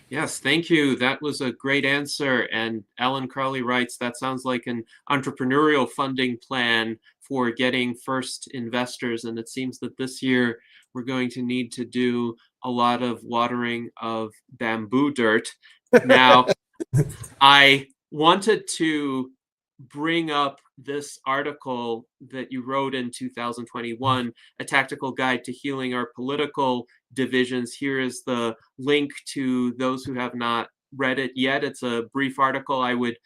Yes, thank you. That was a great answer. And Alan Crowley writes, that sounds like an entrepreneurial funding plan for getting first investors. And it seems that this year we're going to need to do a lot of watering of bamboo dirt. Now, I wanted to bring up this article that you wrote in 2021, A Tactical Guide to Healing Our Political Divisions. Here is the link to those who have not read it yet. It's a brief article. I would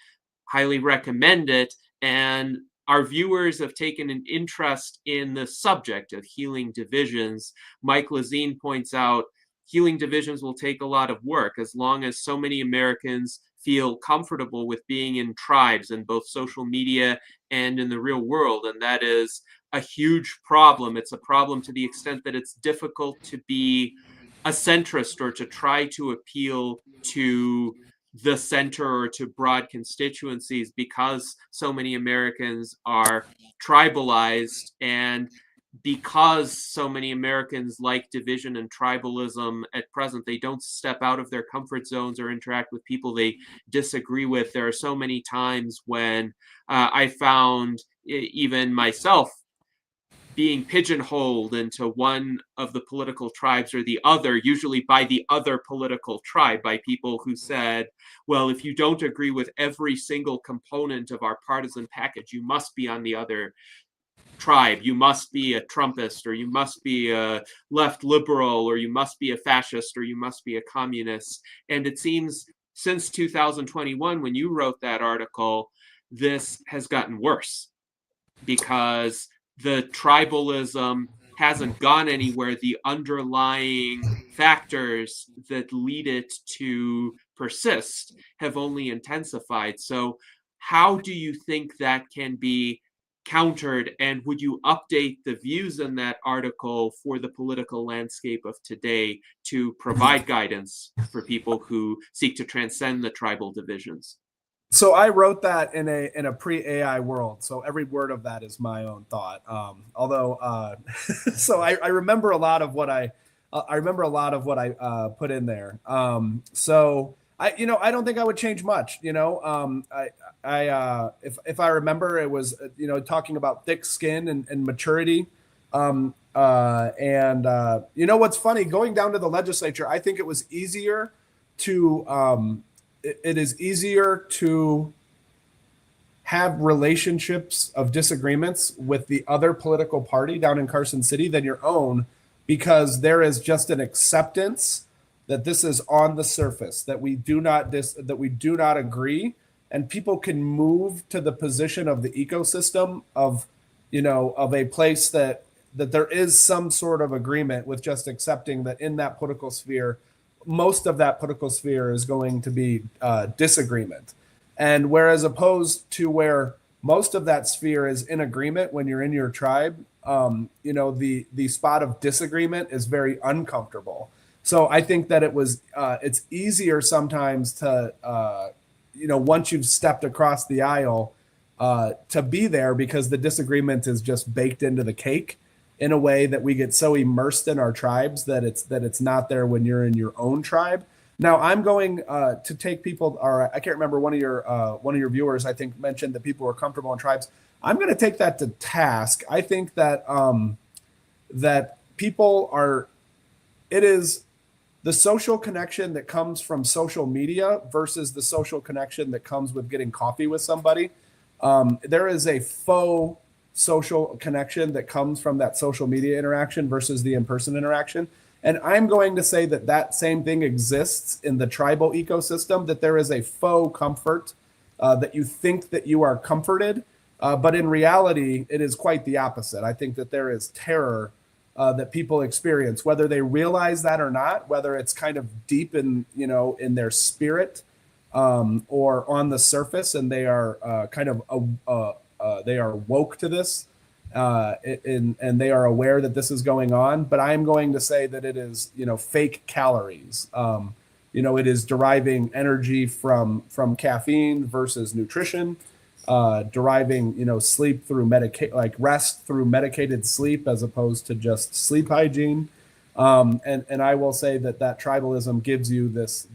highly recommend it. And our viewers have taken an interest in the subject of healing divisions. Mike Lazine points out, healing divisions will take a lot of work as long as so many Americans feel comfortable with being in tribes in both social media and in the real world. And that is a huge problem. It's a problem to the extent that it's difficult to be a centrist or to try to appeal to the center or to broad constituencies because so many Americans are tribalized, and because so many Americans like division and tribalism at present, they don't step out of their comfort zones or interact with people they disagree with. There are so many times when I found even myself being pigeonholed into one of the political tribes or the other, usually by the other political tribe, by people who said, well, if you don't agree with every single component of our partisan package, you must be on the other tribe. You must be a Trumpist, or you must be a left liberal, or you must be a fascist, or you must be a communist. And it seems since 2021, when you wrote that article, this has gotten worse because the tribalism hasn't gone anywhere. The underlying factors that lead it to persist have only intensified. So how do you think that can be countered, and would you update the views in that article for the political landscape of today to provide guidance for people who seek to transcend the tribal divisions? So I wrote that in a pre-AI world. So every word of that is my own thought. So I remember a lot of what I put in there. So I don't think I would change much. If I remember, it was talking about thick skin and maturity. What's funny, going down to the legislature, I think it was easier to it is easier to have relationships of disagreements with the other political party down in Carson City than your own, because there is just an acceptance that this is on the surface, that we do not agree, and people can move to the position of the ecosystem of a place that there is some sort of agreement, with just accepting that in that political sphere, most of that political sphere is going to be disagreement. And whereas opposed to where most of that sphere is in agreement when you're in your tribe, the spot of disagreement is very uncomfortable. So I think that it's easier sometimes to, once you've stepped across the aisle, to be there, because the disagreement is just baked into the cake, in a way that we get so immersed in our tribes that it's not there when you're in your own tribe. Now I'm going to take people, or I can't remember, one of your viewers, I think, mentioned that people are comfortable in tribes. I'm going to take that to task. I think that that people are. It is the social connection that comes from social media versus the social connection that comes with getting coffee with somebody. There is a faux social connection that comes from that social media interaction versus the in-person interaction. And I'm going to say that same thing exists in the tribal ecosystem, that there is a faux comfort, that you think that you are comforted, but in reality, it is quite the opposite. I think that there is terror that people experience, whether they realize that or not, whether it's kind of deep in their spirit, or on the surface, and they are they are woke to this, and they are aware that this is going on. But I am going to say that it is, fake calories. It is deriving energy from caffeine versus nutrition, deriving, sleep through rest through medicated sleep, as opposed to just sleep hygiene. And I will say that tribalism gives you this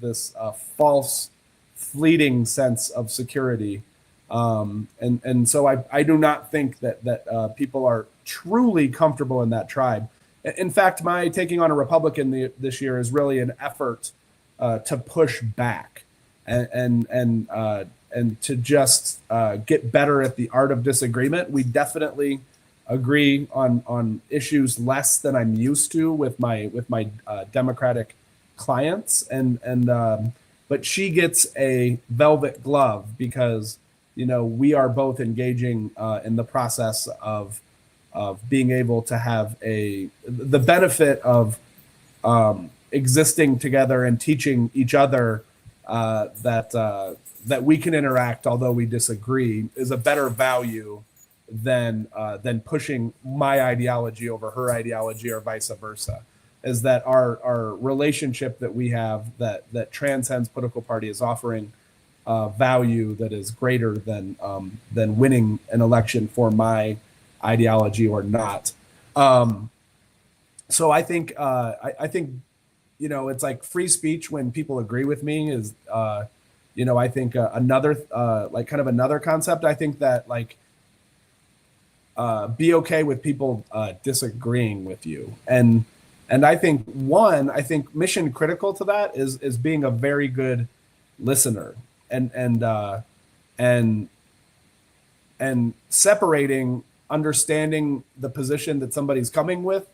false, fleeting sense of security. And so I do not think that people are truly comfortable in that tribe. In fact, my taking on a Republican this year is really an effort to push back and to just get better at the art of disagreement. We definitely agree on issues less than I'm used to with my Democratic clients, but she gets a velvet glove because we are both engaging in the process of being able to have the benefit of existing together and teaching each other that we can interact, although we disagree, is a better value than pushing my ideology over her ideology, or vice versa. Is that our relationship that we have that transcends political party is offering value that is greater than winning an election for my ideology or not. So I think it's like free speech when people agree with me is I think another another concept. I think that be okay with people disagreeing with you. And I think mission critical to that is being a very good listener and separating, understanding the position that somebody's coming with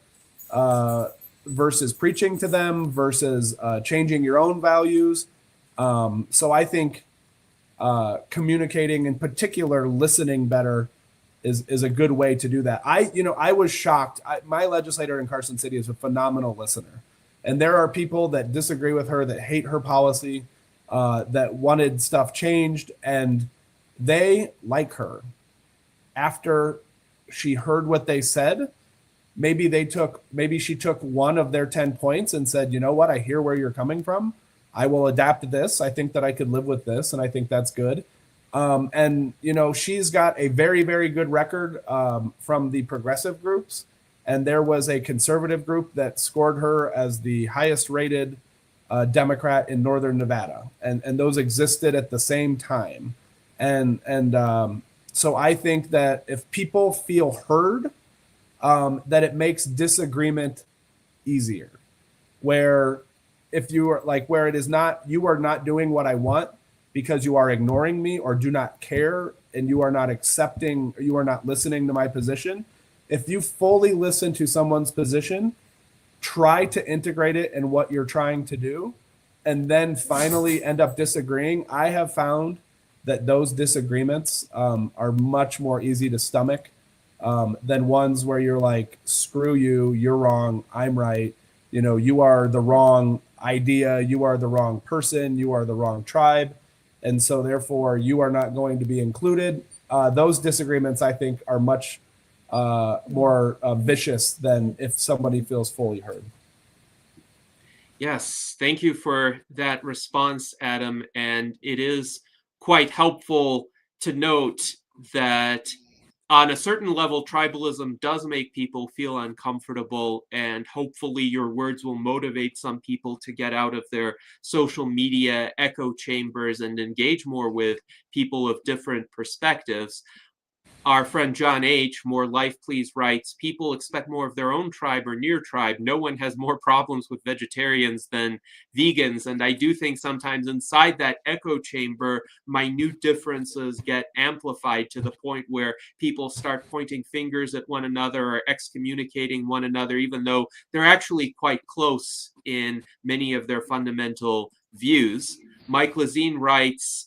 versus preaching to them versus changing your own values. So I think communicating, in particular, listening better is a good way to do that. I was shocked. My legislator in Carson City is a phenomenal listener. And there are people that disagree with her, that hate her policy, that wanted stuff changed, and they like her. After she heard what they said, maybe she took one of their 10 points and said, you know what, I hear where you're coming from. I will adapt this. I think that I could live with this, and I think that's good. And she's got a very, very good record from the progressive groups. And there was a conservative group that scored her as the highest rated Democrat in Northern Nevada. And those existed at the same time. And so I think that if people feel heard, that it makes disagreement easier. Where if you are where it is not, you are not doing what I want because you are ignoring me or do not care, and you are not accepting, or you are not listening to my position. If you fully listen to someone's position, try to integrate it in what you're trying to do, and then finally end up disagreeing, I have found that those disagreements are much more easy to stomach than ones where you're like, screw you, you're wrong, I'm right. You are the wrong idea, you are the wrong person, you are the wrong tribe. And so therefore you are not going to be included. Those disagreements, I think, are much more vicious than if somebody feels fully heard. Yes, thank you for that response, Adam. And it is quite helpful to note that on a certain level, tribalism does make people feel uncomfortable, and hopefully your words will motivate some people to get out of their social media echo chambers and engage more with people of different perspectives. Our friend John H., More Life Please, writes, people expect more of their own tribe or near tribe. No one has more problems with vegetarians than vegans. And I do think sometimes inside that echo chamber, minute differences get amplified to the point where people start pointing fingers at one another or excommunicating one another, even though they're actually quite close in many of their fundamental views. Mike Lazine writes,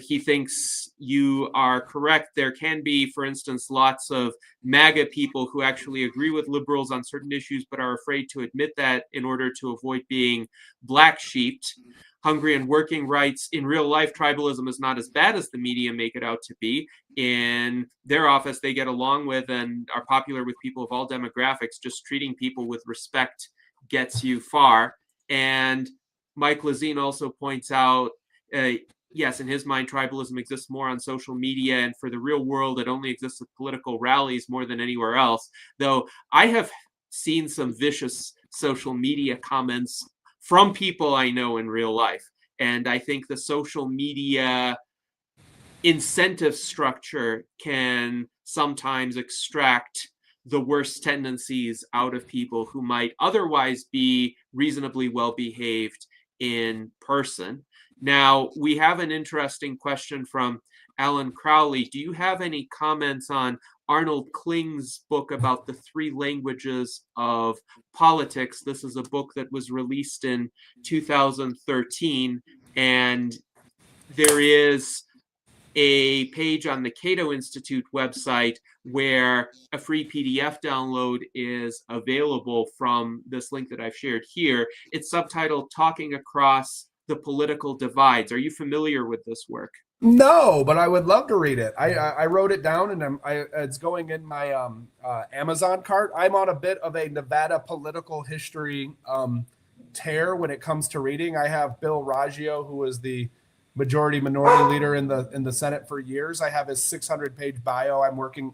he thinks you are correct. There can be, for instance, lots of MAGA people who actually agree with liberals on certain issues, but are afraid to admit that in order to avoid being black sheeped. Hungry and Working writes, in real life, tribalism is not as bad as the media make it out to be. In their office, they get along with and are popular with people of all demographics. Just treating people with respect gets you far. And Mike Lazine also points out, yes, in his mind, tribalism exists more on social media, and for the real world, it only exists at political rallies more than anywhere else. Though I have seen some vicious social media comments from people I know in real life. And I think the social media incentive structure can sometimes extract the worst tendencies out of people who might otherwise be reasonably well behaved in person. Now, we have an interesting question from Alan Crowley. Do you have any comments on Arnold Kling's book about the three languages of politics? This is a book that was released in 2013, and there is a page on the Cato Institute website where a free PDF download is available from this link that I've shared here. It's subtitled Talking Across the Political Divides. Are you familiar with this work? No, but I would love to read it. I wrote it down, and it's going in my Amazon cart. I'm on a bit of a Nevada political history tear when it comes to reading. I have Bill Raggio, who was the majority minority leader in the Senate for years. I have his 600-page bio. I'm working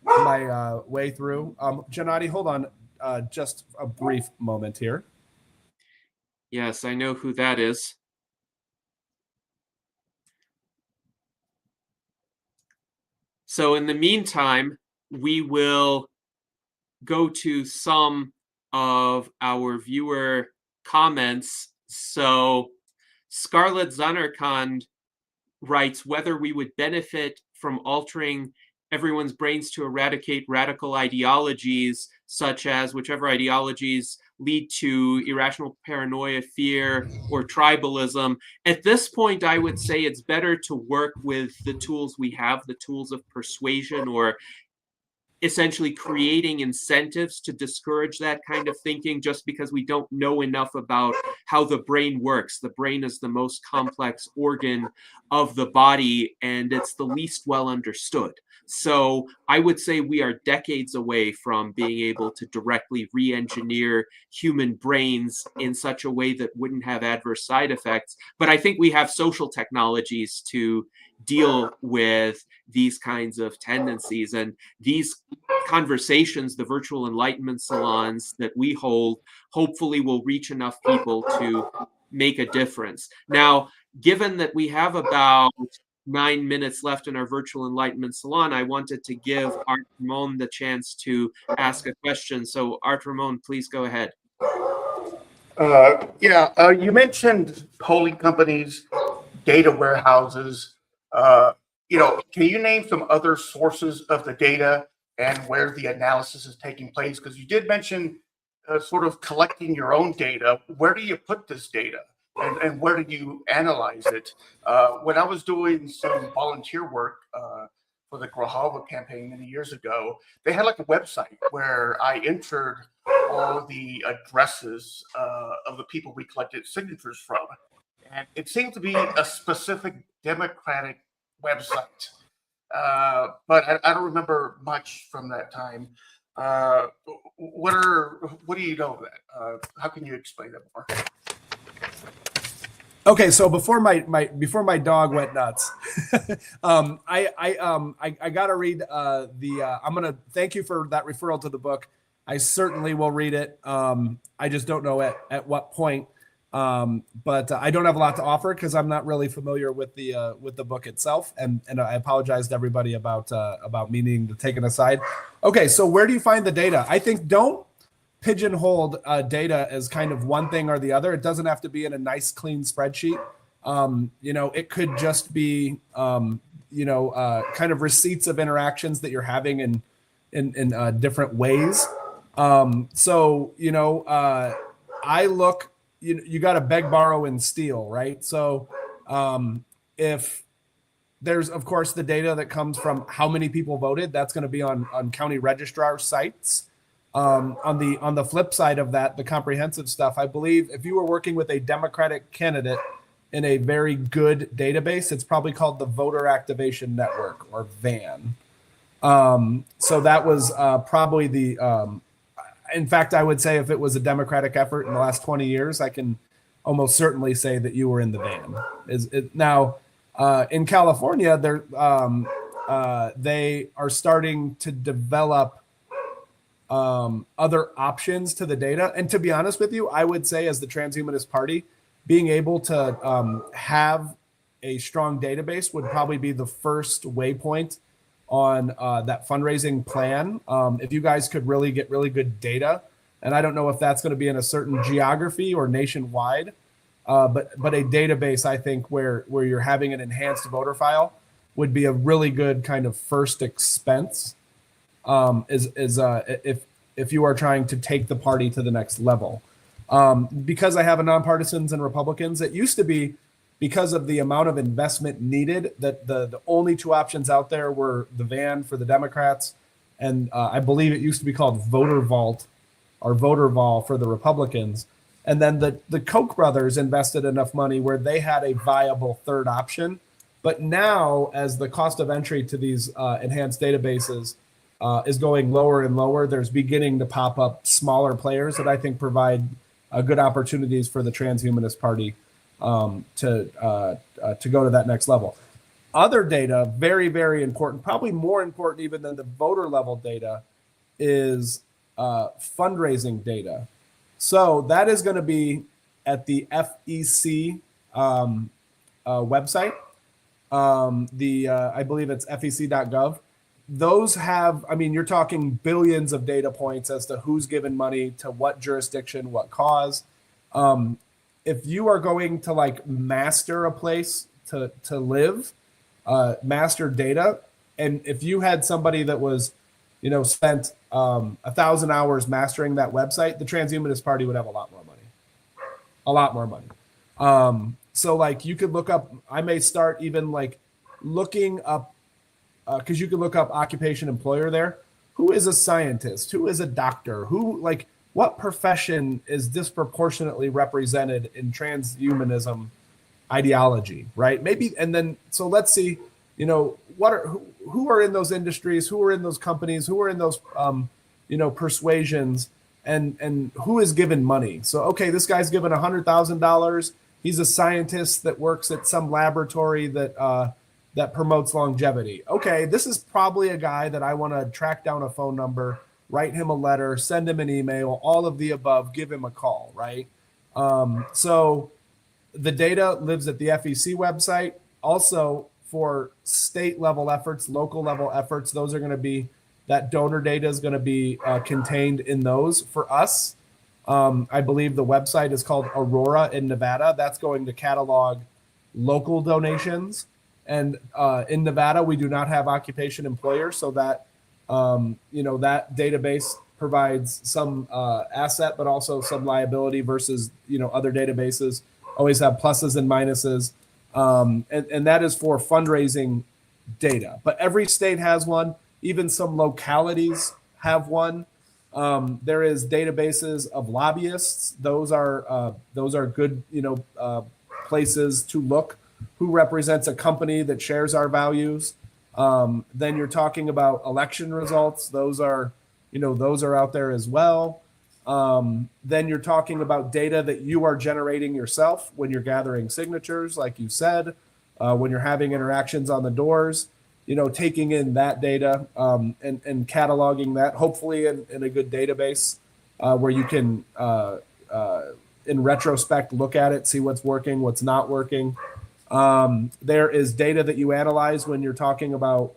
my way through. Gennady, hold on just a brief moment here. Yes, I know who that is. So in the meantime, we will go to some of our viewer comments. So Scarlett Zanarkand writes, whether we would benefit from altering everyone's brains to eradicate radical ideologies, such as whichever ideologies lead to irrational paranoia, fear, or tribalism. At this point, I would say it's better to work with the tools we have, the tools of persuasion, or essentially creating incentives to discourage that kind of thinking, just because we don't know enough about how the brain works. The brain is the most complex organ of the body, and it's the least well understood. So I would say we are decades away from being able to directly re-engineer human brains in such a way that wouldn't have adverse side effects. But I think we have social technologies to deal with these kinds of tendencies, and these conversations, the virtual enlightenment salons that we hold, hopefully will reach enough people to make a difference. Now, given that we have about 9 minutes left in our virtual enlightenment salon, I wanted to give Art Ramon the chance to ask a question. So Art Ramon, please go ahead. You mentioned polling companies, data warehouses. Can you name some other sources of the data and where the analysis is taking place? Because you did mention sort of collecting your own data. Where do you put this data, and where do you analyze it? When I was doing some volunteer work for the Grijalva campaign many years ago, they had like a website where I entered all the addresses of the people we collected signatures from. And it seemed to be a specific Democratic website. But I don't remember much from that time. What do you know of that? How can you explain that more? Okay, so before my dog went nuts, I gotta read I'm gonna thank you for that referral to the book. I certainly will read it. I just don't know at what point. But I don't have a lot to offer because I'm not really familiar with the book itself, and I apologize to everybody about me needing to take it aside. Okay, so where do you find the data? I think don't pigeonhole data as kind of one thing or the other. It doesn't have to be in a nice clean spreadsheet. It could just be kind of receipts of interactions that you're having in different ways. I look. You got to beg, borrow, and steal, right? So if there's, of course, the data that comes from how many people voted, that's going to be on county registrar sites. On the flip side of that, the comprehensive stuff, I believe if you were working with a Democratic candidate in a very good database, it's probably called the Voter Activation Network, or VAN. So that was probably the in fact, I would say if it was a Democratic effort in the last 20 years, I can almost certainly say that you were in the van. Now, in California, they are starting to develop other options to the data. And to be honest with you, I would say as the Transhumanist Party, being able to have a strong database would probably be the first waypoint on that fundraising plan. If you guys could really get really good data, and I don't know if that's going to be in a certain geography or nationwide, but a database, I think, where you're having an enhanced voter file would be a really good kind of first expense. If you are trying to take the party to the next level, because I have a nonpartisans and Republicans, it used to be, because of the amount of investment needed, that the only two options out there were the van for the Democrats, and I believe it used to be called Voter Vault or Voter Vol for the Republicans. And then the Koch brothers invested enough money where they had a viable third option. But now, as the cost of entry to these enhanced databases is going lower and lower, there's beginning to pop up smaller players that I think provide good opportunities for the Transhumanist Party to go to that next level. Other data, very, very important, probably more important even than the voter level data, is fundraising data. So that is going to be at the FEC website. I believe it's fec.gov. those have, I mean, you're talking billions of data points as to who's given money to what jurisdiction, what cause. If you are going to like master a place to live, master data, and if you had somebody that was, you know, spent 1,000 hours mastering that website, the Transhumanist Party would have a lot more money. So like you could look up, I may start even like looking up, because you could look up occupation employer there. Who is a scientist? Who is a doctor? Who, like, what profession is disproportionately represented in transhumanism ideology, right? Maybe, and then, so let's see, you know, who are in those industries, who are in those companies, who are in those, you know, persuasions, and who is given money. So, okay, this guy's given $100,000. He's a scientist that works at some laboratory that promotes longevity. Okay, this is probably a guy that I want to track down a phone number, write him a letter, send him an email, all of the above, give him a call, right? So the data lives at the FEC website. Also, for state level efforts, local level efforts, those are going to be, that donor data is going to be contained in those. For us, I believe the website is called Aurora in Nevada. That's going to catalog local donations. And in Nevada, we do not have occupation employer, so that you know, that database provides some asset, but also some liability versus, you know, other databases always have pluses and minuses, and that is for fundraising data. But every state has one. Even some localities have one. There is databases of lobbyists. Those are good, you know, places to look. Who represents a company that shares our values? Then you're talking about election results. Those are, you know, those are out there as well. Then you're talking about data that you are generating yourself when you're gathering signatures, like you said, when you're having interactions on the doors, you know, taking in that data and cataloging that, hopefully in a good database where you can, in retrospect, look at it, see what's working, what's not working. There is data that you analyze when you're talking about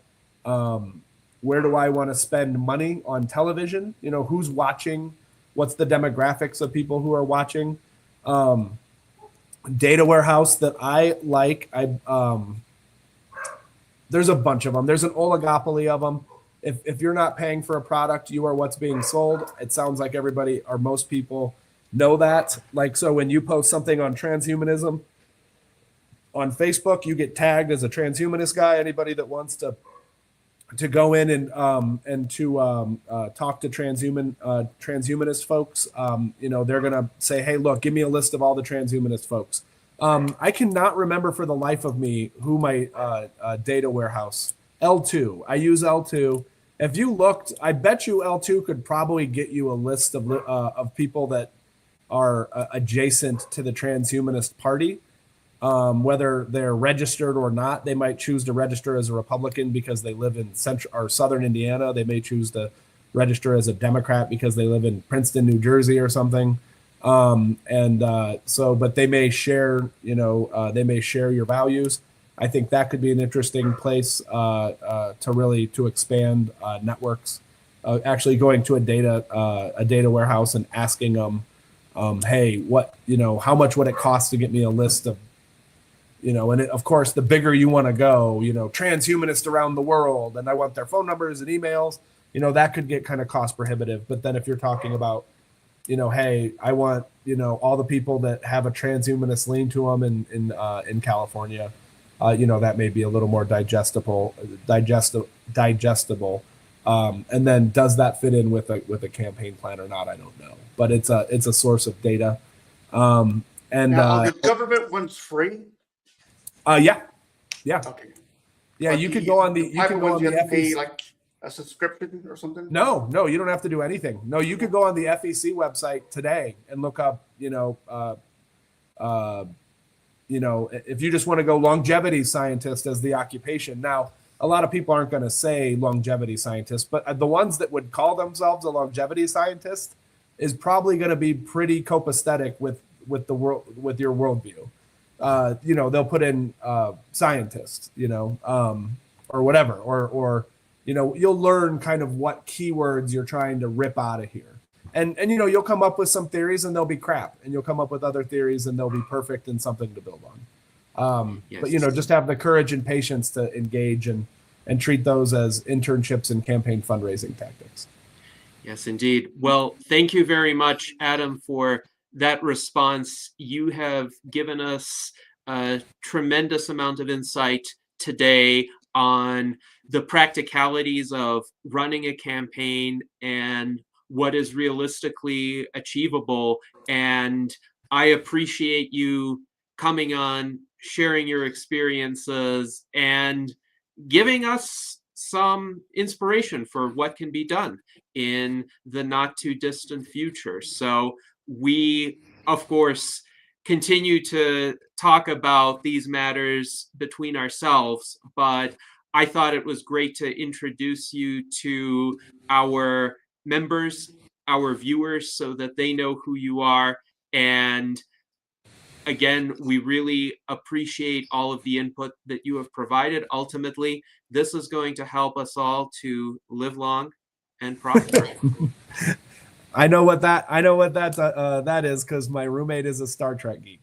where do I want to spend money on television? You know, who's watching? What's the demographics of people who are watching? Data warehouse that I like. There's a bunch of them. There's an oligopoly of them. If you're not paying for a product, you are what's being sold. It sounds like everybody or most people know that. Like, so when you post something on transhumanism on Facebook, you get tagged as a transhumanist guy. Anybody that wants to go in and to talk to transhumanist folks, you know, they're gonna say, hey, look, give me a list of all the transhumanist folks. I cannot remember for the life of me who my data warehouse, L2. I use L2. If you looked, I bet you L2 could probably get you a list of people that are adjacent to the Transhumanist Party. Whether they're registered or not. They might choose to register as a Republican because they live in central or southern Indiana. They may choose to register as a Democrat because they live in Princeton, New Jersey or something. But they may share, you know, they may share your values. I think that could be an interesting place to expand networks. Actually going to a data warehouse and asking them, hey, what, you know, how much would it cost to get me a list of, you know, and of course, the bigger you want to go, you know, transhumanists around the world, and I want their phone numbers and emails, you know, that could get kind of cost prohibitive. But then if you're talking about, you know, hey, I want, you know, all the people that have a transhumanist lean to them in California, you know, that may be a little more digestible. And then does that fit in with a campaign plan or not? I don't know, but it's a source of data. And now, the government one's free. Yeah. Okay. Yeah, But you could go on the you have to pay FEC. like a subscription or something. No, you don't have to do anything. No, you could go on the FEC website today and look up, you know, if you just want to go longevity scientist as the occupation. Now, a lot of people aren't going to say longevity scientist, but the ones that would call themselves a longevity scientist is probably going to be pretty copacetic with the world, with your worldview. You know, they'll put in scientist, you know, or whatever, or you'll learn kind of what keywords you're trying to rip out of here. And you'll come up with some theories and they'll be crap, and you'll come up with other theories and they'll be perfect and something to build on. Yes. But just have the courage and patience to engage and treat those as internships and campaign fundraising tactics. Yes, indeed. Well, thank you very much, Adam, for that response. You have given us a tremendous amount of insight today on the practicalities of running a campaign and what is realistically achievable. And I appreciate you coming on, sharing your experiences, and giving us some inspiration for what can be done in the not too distant future. So we, of course, continue to talk about these matters between ourselves, but I thought it was great to introduce you to our members, our viewers, so that they know who you are. And again, we really appreciate all of the input that you have provided. Ultimately, this is going to help us all to live long and prosper. I know what that is, because my roommate is a Star Trek geek.